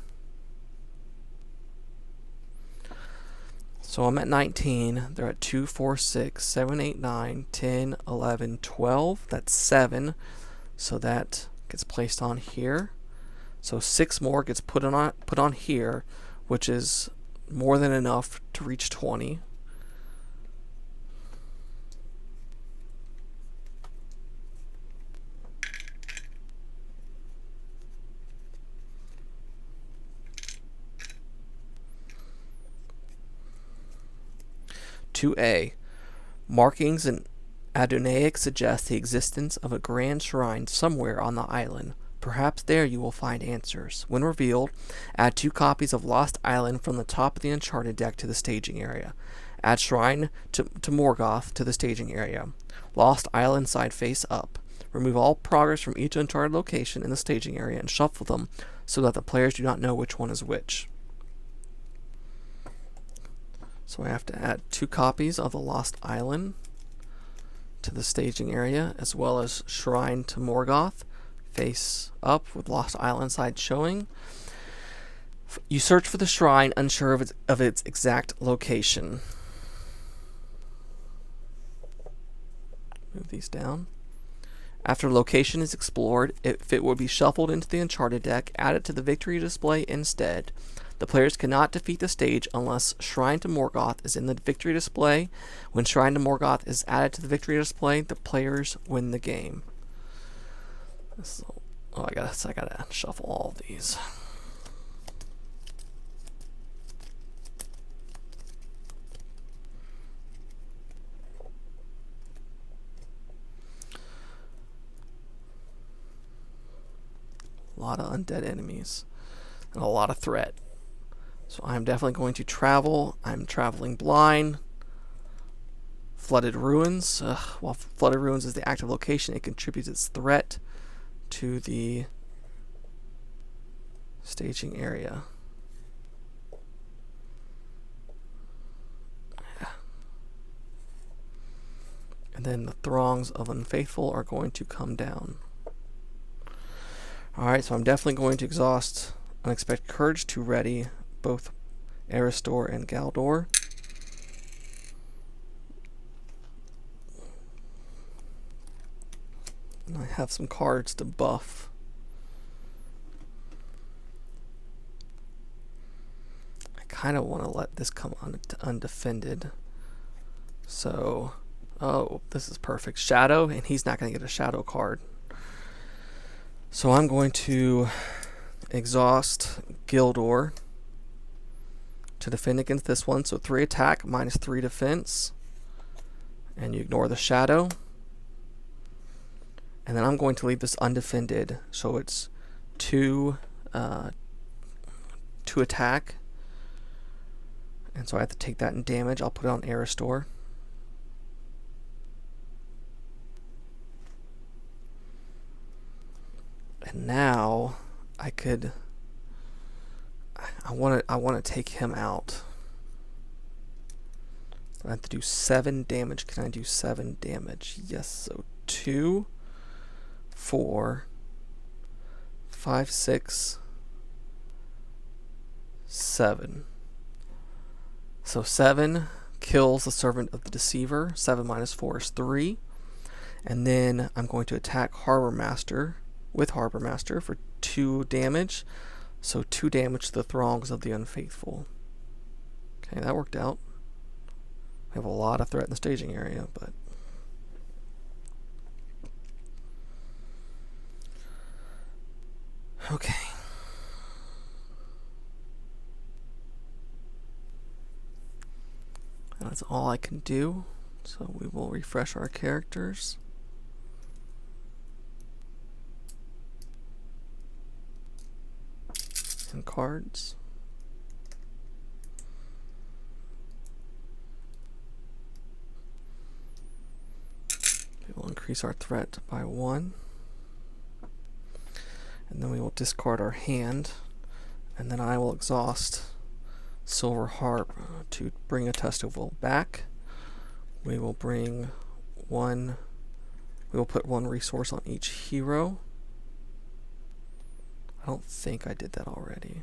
A: So I'm at 19. They're at 2, 4, 6, 7, 8, 9, 10, 11, 12. That's 7. So that gets placed on here. So 6 more gets put on here, which is more than enough to reach 20. 2A. Markings in Adonaic suggest the existence of a grand shrine somewhere on the island. Perhaps there you will find answers. When revealed, add 2 copies of Lost Island from the top of the Uncharted deck to the staging area. Add Shrine to Morgoth to the staging area. Lost Island side face up. Remove all progress from each Uncharted location in the staging area and shuffle them so that the players do not know which one is which. So I have to add 2 copies of the Lost Island to the staging area, as well as Shrine to Morgoth, face up with Lost Island side showing. You search for the shrine, unsure of its exact location. Move these down. After location is explored, if it will be shuffled into the Uncharted deck, add it to the victory display instead. The players cannot defeat the stage unless Shrine to Morgoth is in the victory display. When Shrine to Morgoth is added to the victory display, the players win the game. So, I gotta shuffle all of these. A lot of undead enemies and a lot of threat. So I'm definitely going to travel. I'm traveling blind. Flooded Ruins. While Flooded Ruins is the active location, it contributes its threat to the staging area. And then the Throngs of Unfaithful are going to come down. Alright, so I'm definitely going to exhaust Unexpected Courage to ready both Aristor and Galdor. And I have some cards to buff. I kind of want to let this come undefended. So, oh, this is perfect. Shadow, and he's not going to get a shadow card. So I'm going to exhaust Gildor to defend against this one. So 3 attack, -3 defense. And you ignore the shadow. And then I'm going to leave this undefended. So it's 2 attack. And so I have to take that in damage. I'll put it on Aristor. And now I could I want to take him out. I have to do 7 damage. Can I do 7 damage? Yes. So 2, 4, 5, 6, 7. So 7 kills the Servant of the Deceiver. 7 minus 4 is 3. And then I'm going to attack Harbor Master with Harbor Master for 2 damage. So 2 damage to the Throngs of the Unfaithful. Okay, that worked out. We have a lot of threat in the staging area, but okay. That's all I can do. So we will refresh our characters. And cards. We will increase our threat by 1. And then we will discard our hand. And then I will exhaust Silver Harp to bring a Testicle back. We will bring 1. We will put 1 resource on each hero. I don't think I did that already.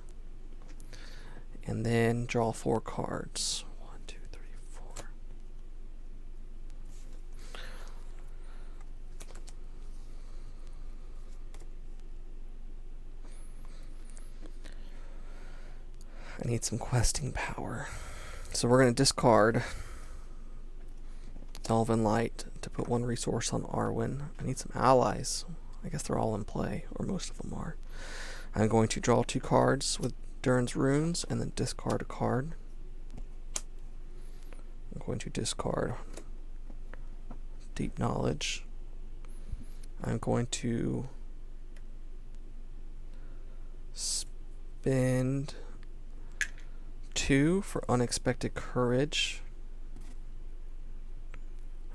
A: And then draw 4 cards. 1, 2, 3, 4. I need some questing power. So we're going to discard Elven Light to put 1 resource on Arwen. I need some allies. I guess they're all in play, or most of them are. I'm going to draw 2 cards with Durin's Runes and then discard a card. I'm going to discard Deep Knowledge. I'm going to spend 2 for Unexpected Courage.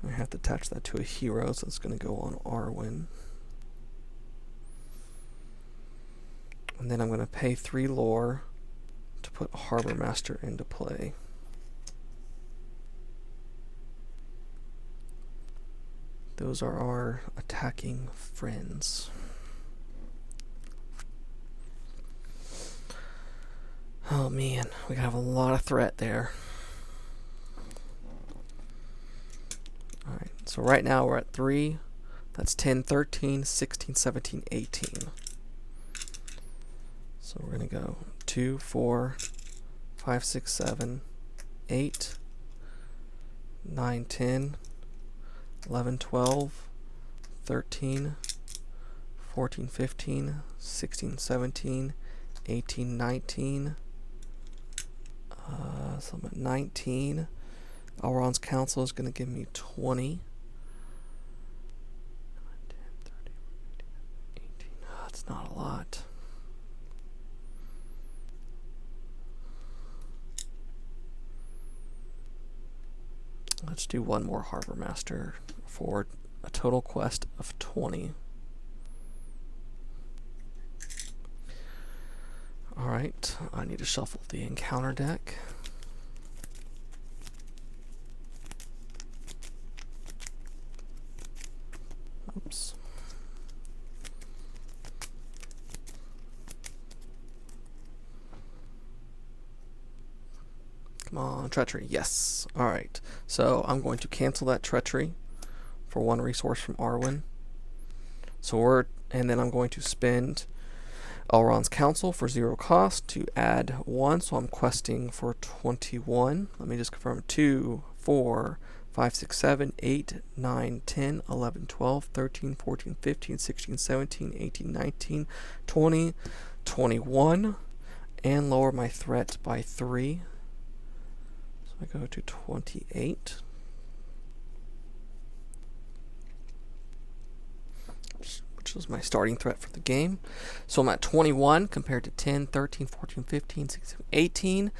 A: I have to attach that to a hero, so it's going to go on Arwen. And then I'm going to pay 3 lore to put Harbor Master into play. Those are our attacking friends. Oh man, we have a lot of threat there. Alright, so right now we're at 3. That's 10, 13, 16, 17, 18. So we're going to go 2, 4, 5, 6, 7, 8, 9, 10, 11, 12, 13, 14, 15, 16, 17, 18, 19. So I'm at 19. Elrond's Council is going to give me 20. 10, 30, 18. Oh, that's not a lot. Let's do one more Harbor Master for a total quest of 20. Alright, I need to shuffle the encounter deck. Oops. Come on, Treachery, yes. Alright, so I'm going to cancel that Treachery for 1 resource from Arwen. And then I'm going to spend Elrond's Council for 0 cost to add 1, so I'm questing for 21. Let me just confirm. 2, 4, 5, 6, 7, 8, 9, 10, 11, 12, 13, 14, 15, 16, 17, 18, 19, 20, 21, and lower my threat by 3. So I go to 28. Which was my starting threat for the game. So I'm at 21 compared to 10, 13, 14, 15, 16, 18.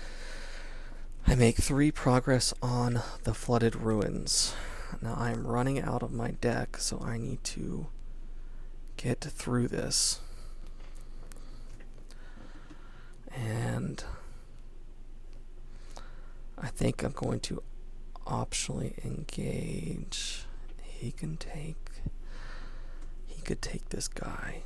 A: I make 3 progress on the Flooded Ruins. Now I'm running out of my deck, so I need to get through this. And I think I'm going to optionally engage. He could take this guy.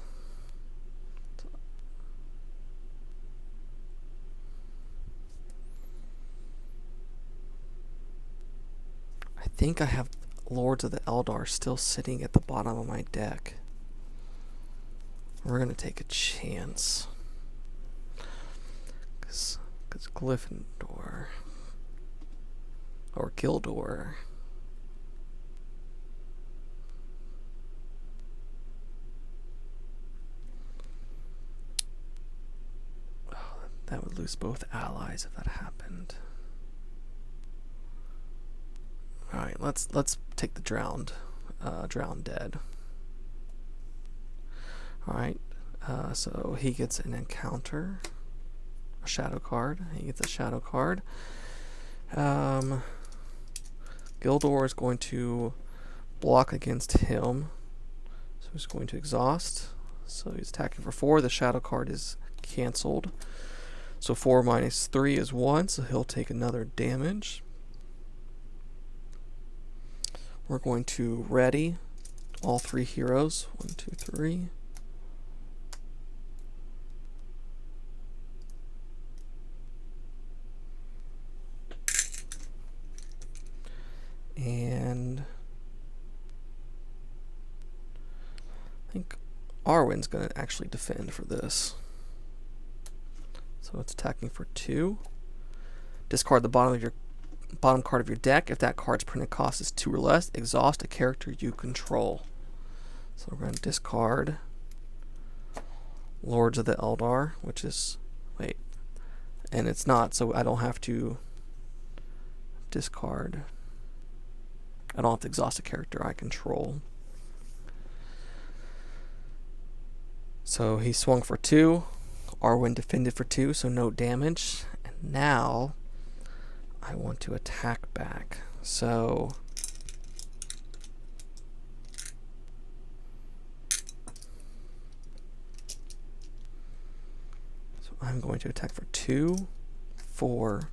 A: I think I have Lords of the Eldar still sitting at the bottom of my deck. We're going to take a chance. Because Gryffindor or Gildor. That would lose both allies if that happened. Alright, let's take the drowned dead. Alright, so he gets an encounter, a shadow card. He gets a shadow card. Gildor is going to block against him, so he's going to exhaust. So he's attacking for 4. The shadow card is cancelled. So 4 minus 3 is 1, so he'll take another damage. We're going to ready all 3 heroes. 1, 2, 3. And I think Arwen's going to actually defend for this. So it's attacking for 2. Discard the bottom card of your deck. If that card's printed cost is 2 or less, exhaust a character you control. So we're going to discard Lords of the Eldar, which is and it's not, so I don't have to discard I don't have to exhaust a character I control. So he swung for 2. Arwen defended for 2, so no damage. And now I want to attack back. So I'm going to attack for 2, 4,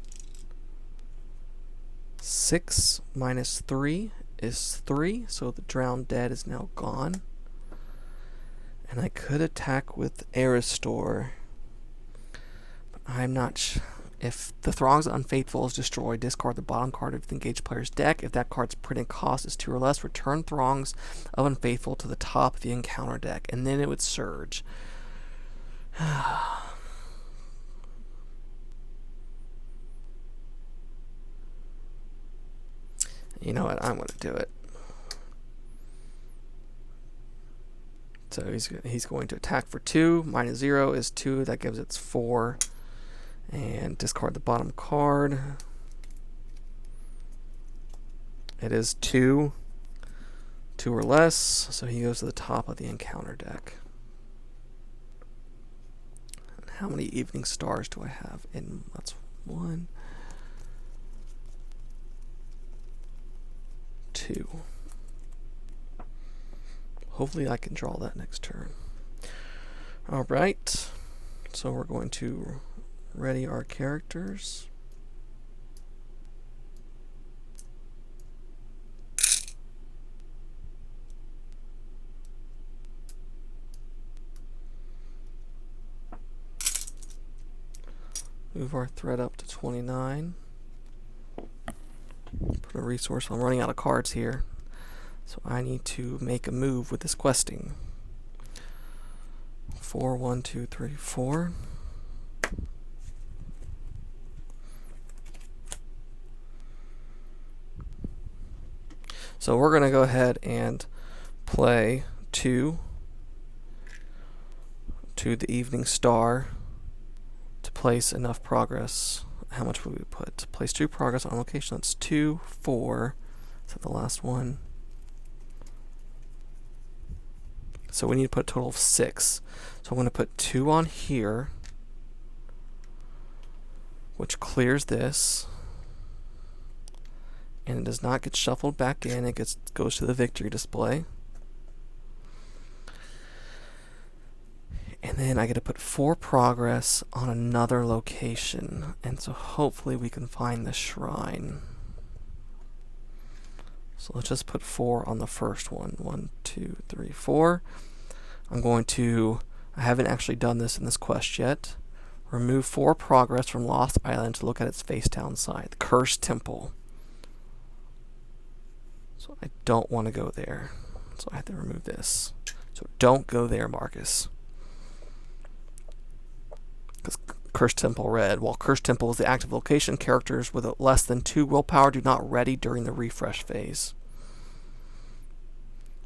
A: 6 minus 3 is 3, so the Drowned Dead is now gone. And I could attack with Aristor, but I'm not if the Throngs Unfaithful is destroyed, discard the bottom card of the engaged player's deck. If that card's printed cost is 2 or less, return Throngs of Unfaithful to the top of the encounter deck, and then it would surge. You know what? I'm going to do it. So he's going to attack for 2. Minus 0 is 2. That gives it 4. And discard the bottom card. It is 2. 2 or less. So he goes to the top of the encounter deck. And how many Evening Stars do I have? That's 1. 2. Hopefully I can draw that next turn. Alright. So we're going to ready our characters. Move our threat up to 29. Put a resource. I'm running out of cards here, so I need to make a move with this questing. 4, 1, 2, 3, 4. So we're going to go ahead and play 2 to the Evening Star to place enough progress. How much would we put? Place 2 progress on location. That's 2, 4. Is that the last one? So we need to put a total of 6. So I'm going to put 2 on here, which clears this. And it does not get shuffled back in. It goes to the victory display. And then I get to put 4 progress on another location. And so hopefully we can find the shrine. So let's just put 4 on the first one. 1, 2, 3, 4. I'm going to, I haven't actually done this in this quest yet. Remove 4 progress from Lost Island to look at its face down side. The Cursed Temple. So I don't want to go there. So I have to remove this. So don't go there, Marcus. Because Cursed Temple read, while Cursed Temple is the active location, characters with less than 2 willpower do not ready during the refresh phase.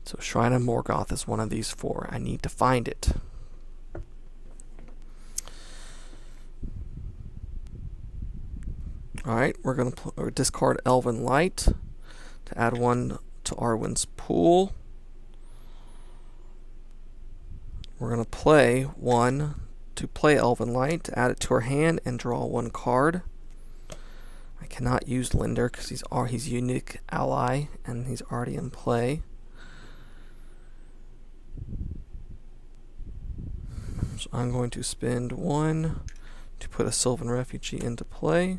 A: So Shrine of Morgoth is one of these 4. I need to find it. Alright, we're going to discard Elven Light to add 1 to Arwen's pool. We're going to play 1 to play Elven Light, to add it to her hand and draw 1 card. I cannot use Linder because he's unique ally and he's already in play. So I'm going to spend 1 to put a Sylvan Refugee into play.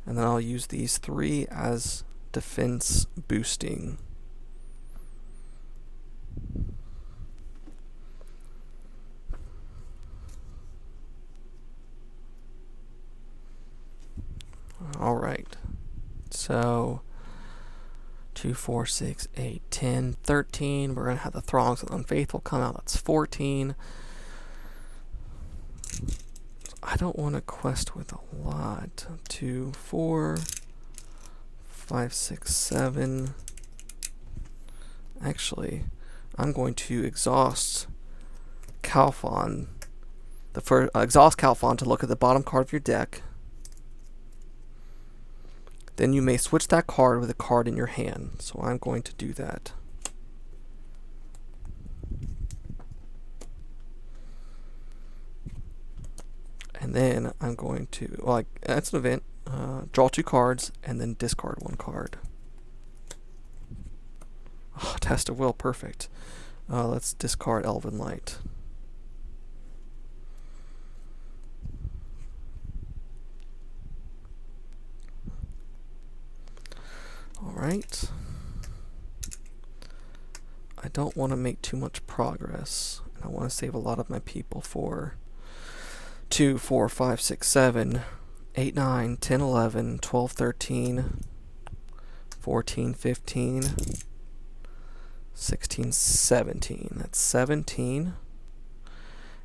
A: And then I'll use these 3 as defense boosting. Alright, so 2, 4, 6, 8, 10, 13. We're going to have the Throngs of the Unfaithful come out. That's 14. I don't want to quest with a lot. 2, 4, 5, 6, 7. Actually, I'm going to exhaust Calphon. Exhaust Calphon to look at the bottom card of your deck. then you may switch that card with a card in your hand. So I'm going to do that. And then I'm going to, well, that's an event, draw 2 cards and then discard 1 card. Oh, test of will, perfect. Let's discard Elven Light. Alright. I don't want to make too much progress. I want to save a lot of my people for 2, 4, 5, 6, 7, 8, 9, 10, 11, 12, 13, 14, 15, 16, 17. That's 17.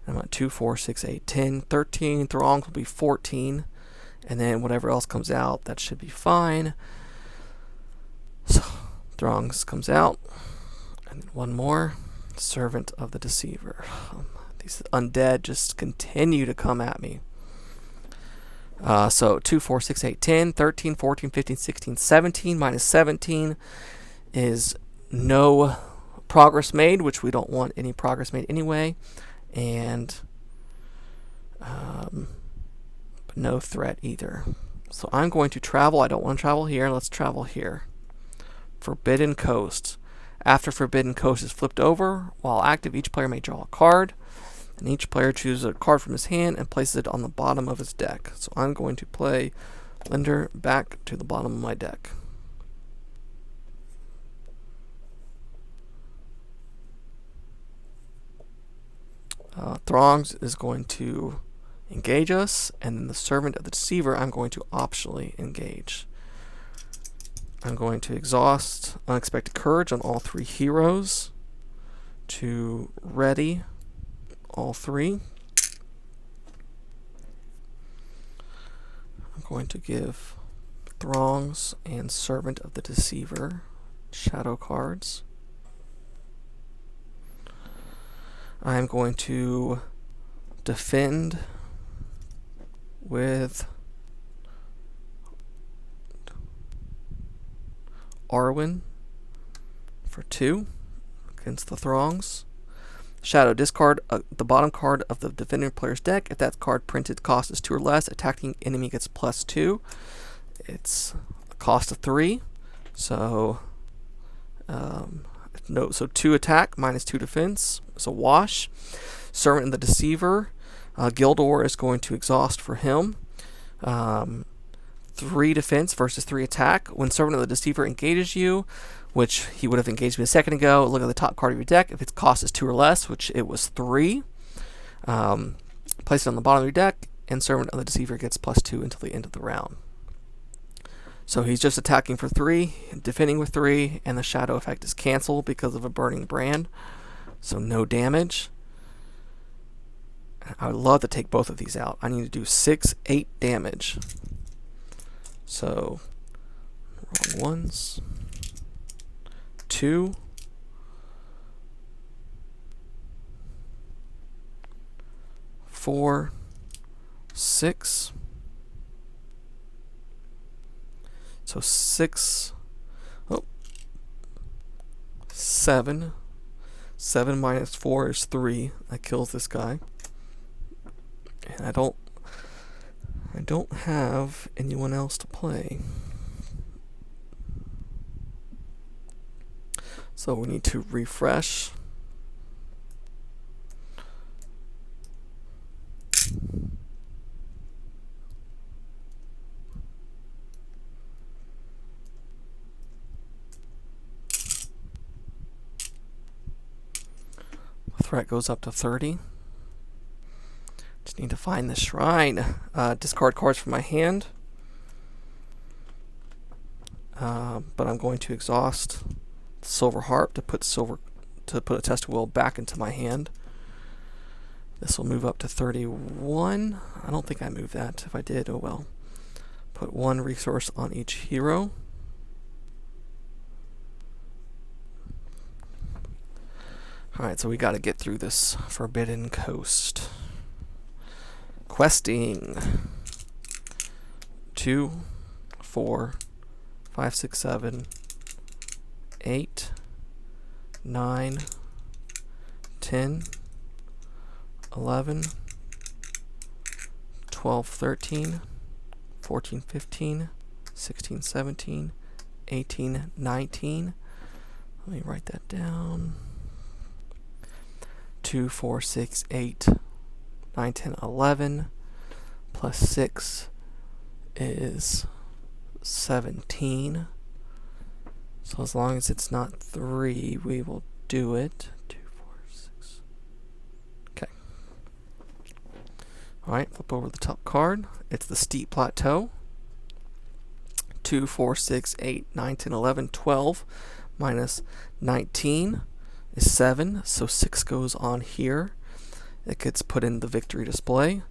A: I'm at 2, 4, 6, 8, 10, 13. Throngs will be 14. And then whatever else comes out, that should be fine. So, Throngs comes out. And then one more. Servant of the Deceiver. These undead just continue to come at me. So 2, 4, 6, 8, 10, 13, 14, 15, 16, 17. Minus 17 is no progress made, which we don't want any progress made anyway. And no threat either. So I'm going to travel. I don't want to travel here. Let's travel here. Forbidden Coast. After Forbidden Coast is flipped over, while active, each player may draw a card. And each player chooses a card from his hand and places it on the bottom of his deck. So I'm going to play Lender back to the bottom of my deck. Throngs is going to engage us, and then the Servant of the Deceiver I'm going to optionally engage. I'm going to exhaust Unexpected Courage on all 3 heroes to ready all 3. I'm going to give Throngs and Servant of the Deceiver shadow cards. I'm going to defend with Arwen for 2 against the Throngs. Shadow, discard the bottom card of the defending player's deck. If that card printed cost is 2 or less, attacking enemy gets +2. It's a cost of 3. So so 2 attack minus 2 defense is a wash. Servant of the Deceiver, Gildor is going to exhaust for him. 3 defense versus 3 attack. When Servant of the Deceiver engages you, which he would have engaged me a second ago, look at the top card of your deck. If its cost is 2 or less, which it was 3, place it on the bottom of your deck, and Servant of the Deceiver gets +2 until the end of the round. So he's just attacking for 3, defending with 3, and the shadow effect is canceled because of a burning brand. So no damage. I would love to take both of these out. I need to do 6, 8 damage. So, wrong ones. 2. 4, 6. So 6. 7. 7 minus 4 is 3. That kills this guy. And I don't have anyone else to play. So we need to refresh. The threat goes up to 30. Just need to find the shrine. Discard cards from my hand. But I'm going to exhaust the Silver Harp to put a Test of Will back into my hand. This will move up to 31. I don't think I moved that. If I did, oh well. Put 1 resource on each hero. Alright, so we got to get through this Forbidden Coast. Questing. 2, 4, 5, 6, 7, 8, 9, 10, 11, 12, 13, 14, 15, 16, 17, 18, 19. Let me write that down. 2, 4, 6, 8, 9, 10, 11. Plus 6 is 17. So as long as it's not 3, we will do it. 2, 4, 6. Okay. Alright, flip over the top card. It's the Steep Plateau. 2, 4, 6, 8, 9, 10, 11, 12 minus 19 is 7. So 6 goes on here. It gets put in the victory display.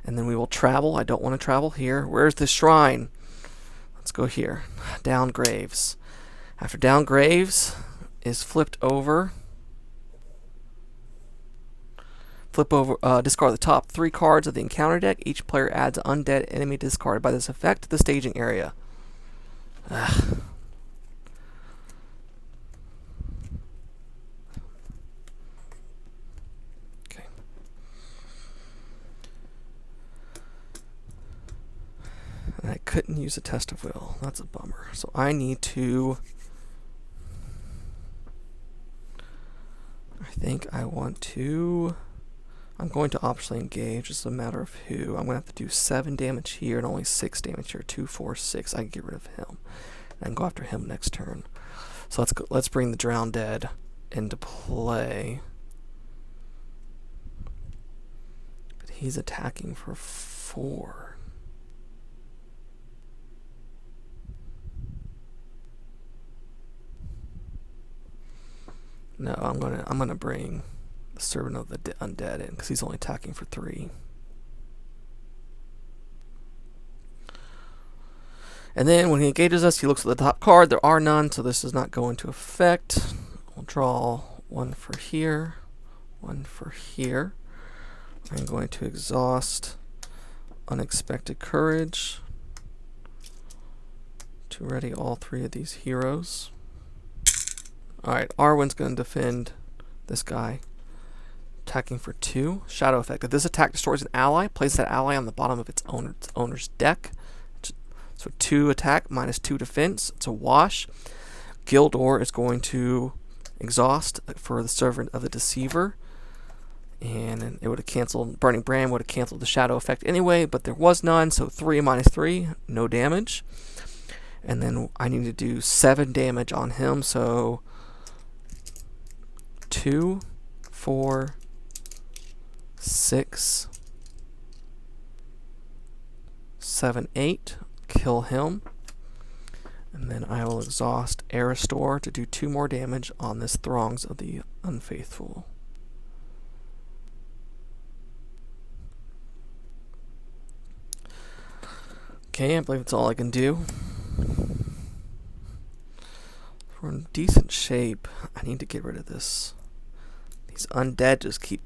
A: And then we will travel. I don't want to travel here. Where's the shrine? Let's go here. Down Graves. After Down Graves is flipped over. Flip over, discard the top 3 cards of the encounter deck. Each player adds an undead enemy discarded by this effect to the staging area. Ugh. And I couldn't use a test of will. That's a bummer. So I need to... I think I want to... I'm going to optionally engage. It's a matter of who. I'm going to have to do 7 damage here and only 6 damage here. 2, 4, 6. I can get rid of him. And I can go after him next turn. So let's bring the Drowned Dead into play. But he's attacking for 4. No, I'm gonna bring the Servant of the Undead in because he's only attacking for 3. And then when he engages us, he looks at the top card. There are none, so this does not go into effect. We'll draw 1 for here, 1 for here. I'm going to exhaust Unexpected Courage to ready all 3 of these heroes. Alright, Arwen's going to defend this guy. Attacking for 2. Shadow effect. If this attack destroys an ally, place that ally on the bottom of its owner's deck. So 2 attack, minus 2 defense. It's a wash. Gildor is going to exhaust for the Servant of the Deceiver. And it would have canceled, Burning Brand would have canceled the shadow effect anyway, but there was none, so 3 minus 3, no damage. And then I need to do 7 damage on him, so 2, 4, 6, 7, 8. Kill him. And then I will exhaust Aristor to do 2 more damage on this Throngs of the Unfaithful. Okay, I believe that's all I can do. We're in decent shape. I need to get rid of this. These undead just keep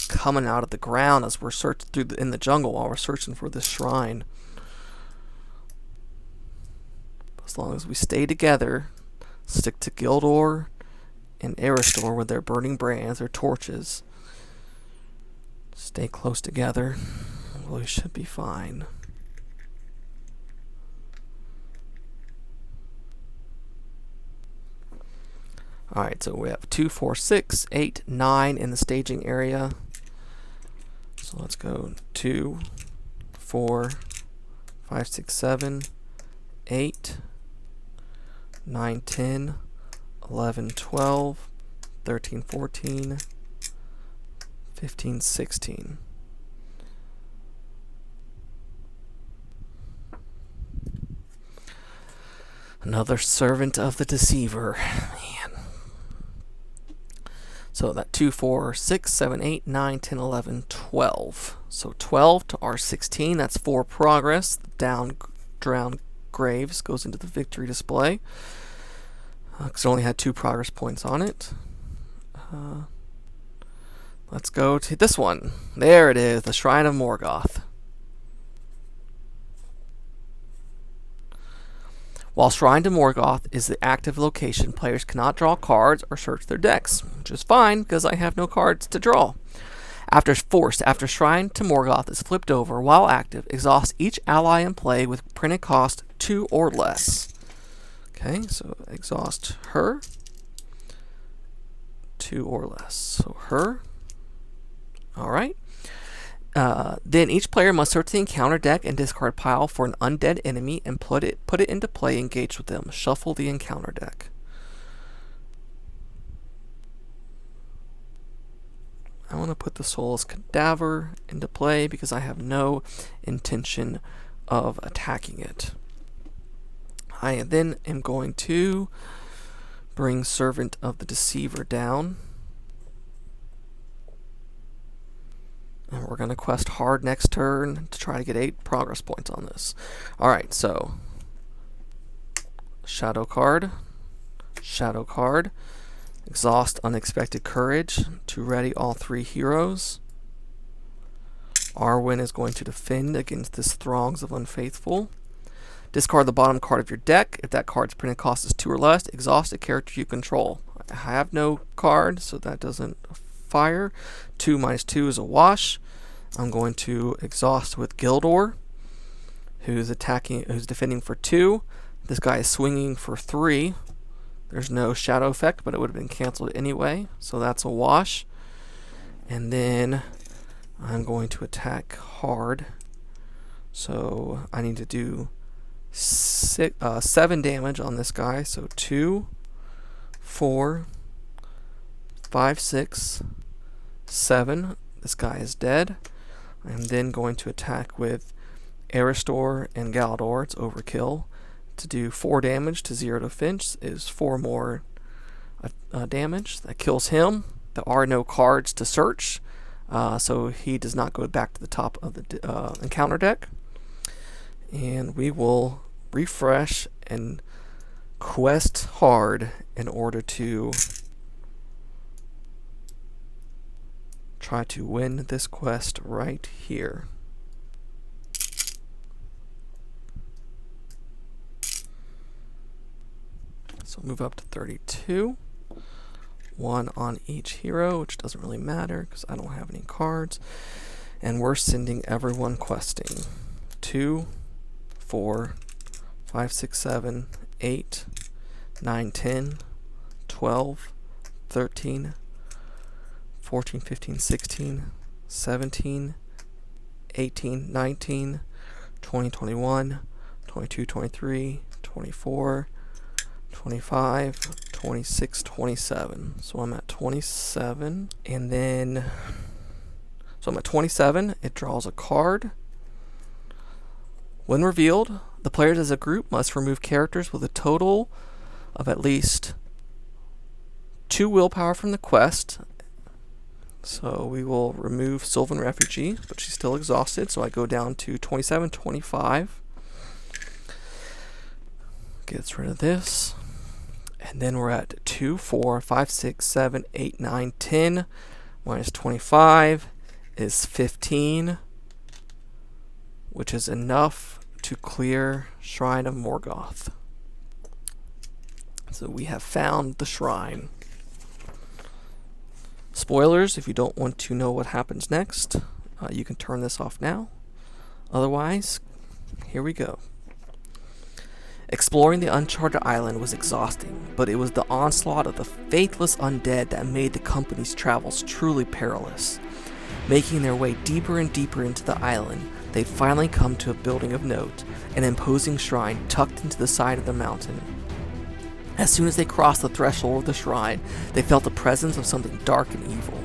A: coming out of the ground as we're searching through in the jungle while we're searching for this shrine. As long as we stay together, stick to Gildor and Aristor with their burning brands, their torches. Stay close together. We should be fine. Alright, so we have 2, 4, 6, 8, 9 in the staging area. So let's go 2, 4, 5, 6, 7, 8, 9, 10, 11, 12, 13, 14, 15, 16. Another Servant of the Deceiver. Man. So that 2, 4, 6, 7, 8, 9, 10, 11, 12. So 12 to R16. That's 4 progress. The Drowned Graves goes into the victory display. Because it only had 2 progress points on it. Let's go to this one. There it is. The Shrine of Morgoth. While Shrine of Morgoth is the active location, players cannot draw cards or search their decks, which is fine because I have no cards to draw. After Shrine of Morgoth is flipped over while active, exhaust each ally in play with printed cost 2 or less. Okay, so exhaust her, 2 or less. So her. Alright. Then each player must search the encounter deck and discard pile for an undead enemy and put it into play, engage with them. Shuffle the encounter deck. I want to put the Soulless Cadaver into play because I have no intention of attacking it. I then am going to bring Servant of the Deceiver down. And we're going to quest hard next turn to try to get 8 progress points on this. Alright, so Shadow card, exhaust Unexpected Courage to ready all 3 heroes. Arwen is going to defend against this Throngs of Unfaithful. Discard the bottom card of your deck. If that card's printed cost is 2 or less, exhaust a character you control. I have no card, so that doesn't fire. 2 minus 2 is a wash. I'm going to exhaust with Gildor, who's defending for 2. This guy is swinging for 3. There's no shadow effect, but it would have been canceled anyway, so that's a wash. And then I'm going to attack hard. So I need to do 7 damage on this guy. So 2, 4, 5, 6, 7. This guy is dead. I'm then going to attack with Aristor and Galador. It's overkill. To do 4 damage to 0 to Finch is 4 more damage. That kills him. There are no cards to search, so he does not go back to the top of the encounter deck. And we will refresh and quest hard in order to try to win this quest right here. So move up to 32. 1 on each hero, which doesn't really matter because I don't have any cards. And we're sending everyone questing. 2, 4, 5, 6, 7, 8, 9, 10, 12, 13, 14, 15, 16, 17, 18, 19, 20, 21, 22, 23, 24, 25, 26, 27. So I'm at 27. And then, so I'm at 27. It draws a card. When revealed, the players as a group must remove characters with a total of at least 2 willpower from the quest. So we will remove Sylvan Refugee, but she's still exhausted, so I go down to 27, 25. Gets rid of this. And then we're at 2, 4, 5, 6, 7, 8, 9, 10. Minus 25 is 15, which is enough to clear Shrine of Morgoth. So we have found the shrine. Spoilers, if you don't want to know what happens next, you can turn this off now. Otherwise, here we go. Exploring the uncharted island was exhausting, but it was the onslaught of the faithless undead that made the company's travels truly perilous. Making their way deeper and deeper into the island, they finally come to a building of note, an imposing shrine tucked into the side of the mountain. As soon as they crossed the threshold of the shrine, they felt the presence of something dark and evil.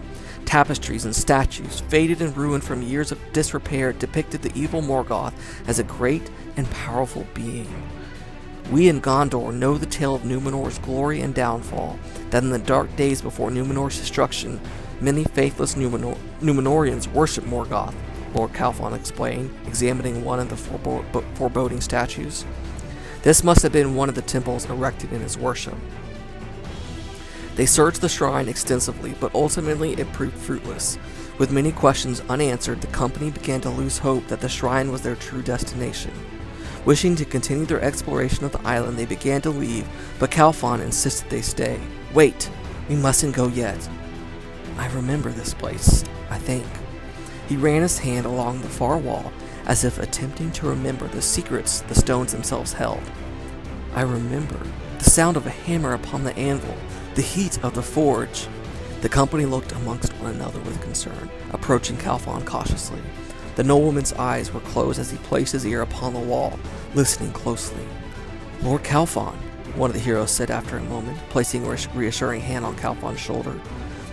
A: Tapestries and statues, faded and ruined from years of disrepair, depicted the evil Morgoth as a great and powerful being. We in Gondor know the tale of Numenor's glory and downfall, that in the dark days before Numenor's destruction, many faithless Numenorians worshipped Morgoth, Lord Calphon explained, examining one of the foreboding statues. This must have been one of the temples erected in his worship. They searched the shrine extensively, but ultimately it proved fruitless. With many questions unanswered, the company began to lose hope that the shrine was their true destination. Wishing to continue their exploration of the island, they began to leave, but Calphon insisted they stay. "Wait, we mustn't go yet. I remember this place, I think." He ran his hand along the far wall, as if attempting to remember the secrets the stones themselves held. "I remember the sound of a hammer upon the anvil, the heat of the forge." The company looked amongst one another with concern, approaching Calphon cautiously. The nobleman's eyes were closed as he placed his ear upon the wall, listening closely. "Lord Calphon," one of the heroes said after a moment, placing a reassuring hand on Calphon's shoulder.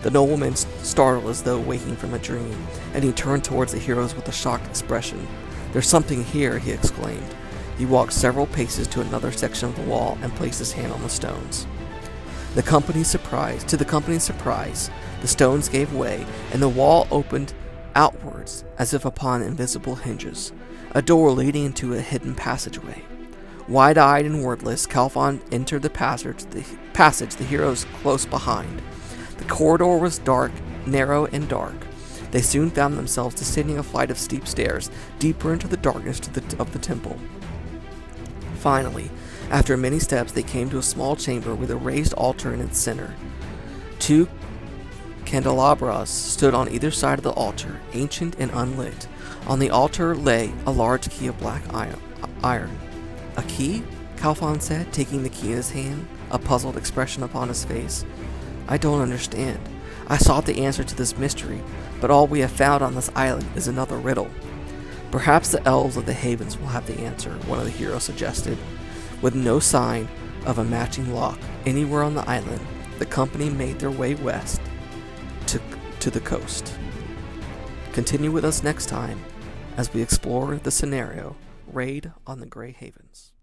A: The nobleman startled as though waking from a dream, and he turned towards the heroes with a shocked expression. "There's something here," he exclaimed. He walked several paces to another section of the wall and placed his hand on the stones. To the company's surprise, the stones gave way, and the wall opened outwards as if upon invisible hinges, a door leading into a hidden passageway. Wide-eyed and wordless, Calphon entered the passage, the heroes close behind. The corridor was dark, narrow, and dark. They soon found themselves descending a flight of steep stairs, deeper into the darkness of the temple. Finally, after many steps, they came to a small chamber with a raised altar in its center. 2 candelabras stood on either side of the altar, ancient and unlit. On the altar lay a large key of black iron. "A key?" Calphon said, taking the key in his hand, a puzzled expression upon his face. "I don't understand. I sought the answer to this mystery, but all we have found on this island is another riddle." "Perhaps the elves of the havens will have the answer," one of the heroes suggested. With no sign of a matching lock anywhere on the island, the company made their way west to the coast. Continue with us next time as we explore the scenario Raid on the Grey Havens.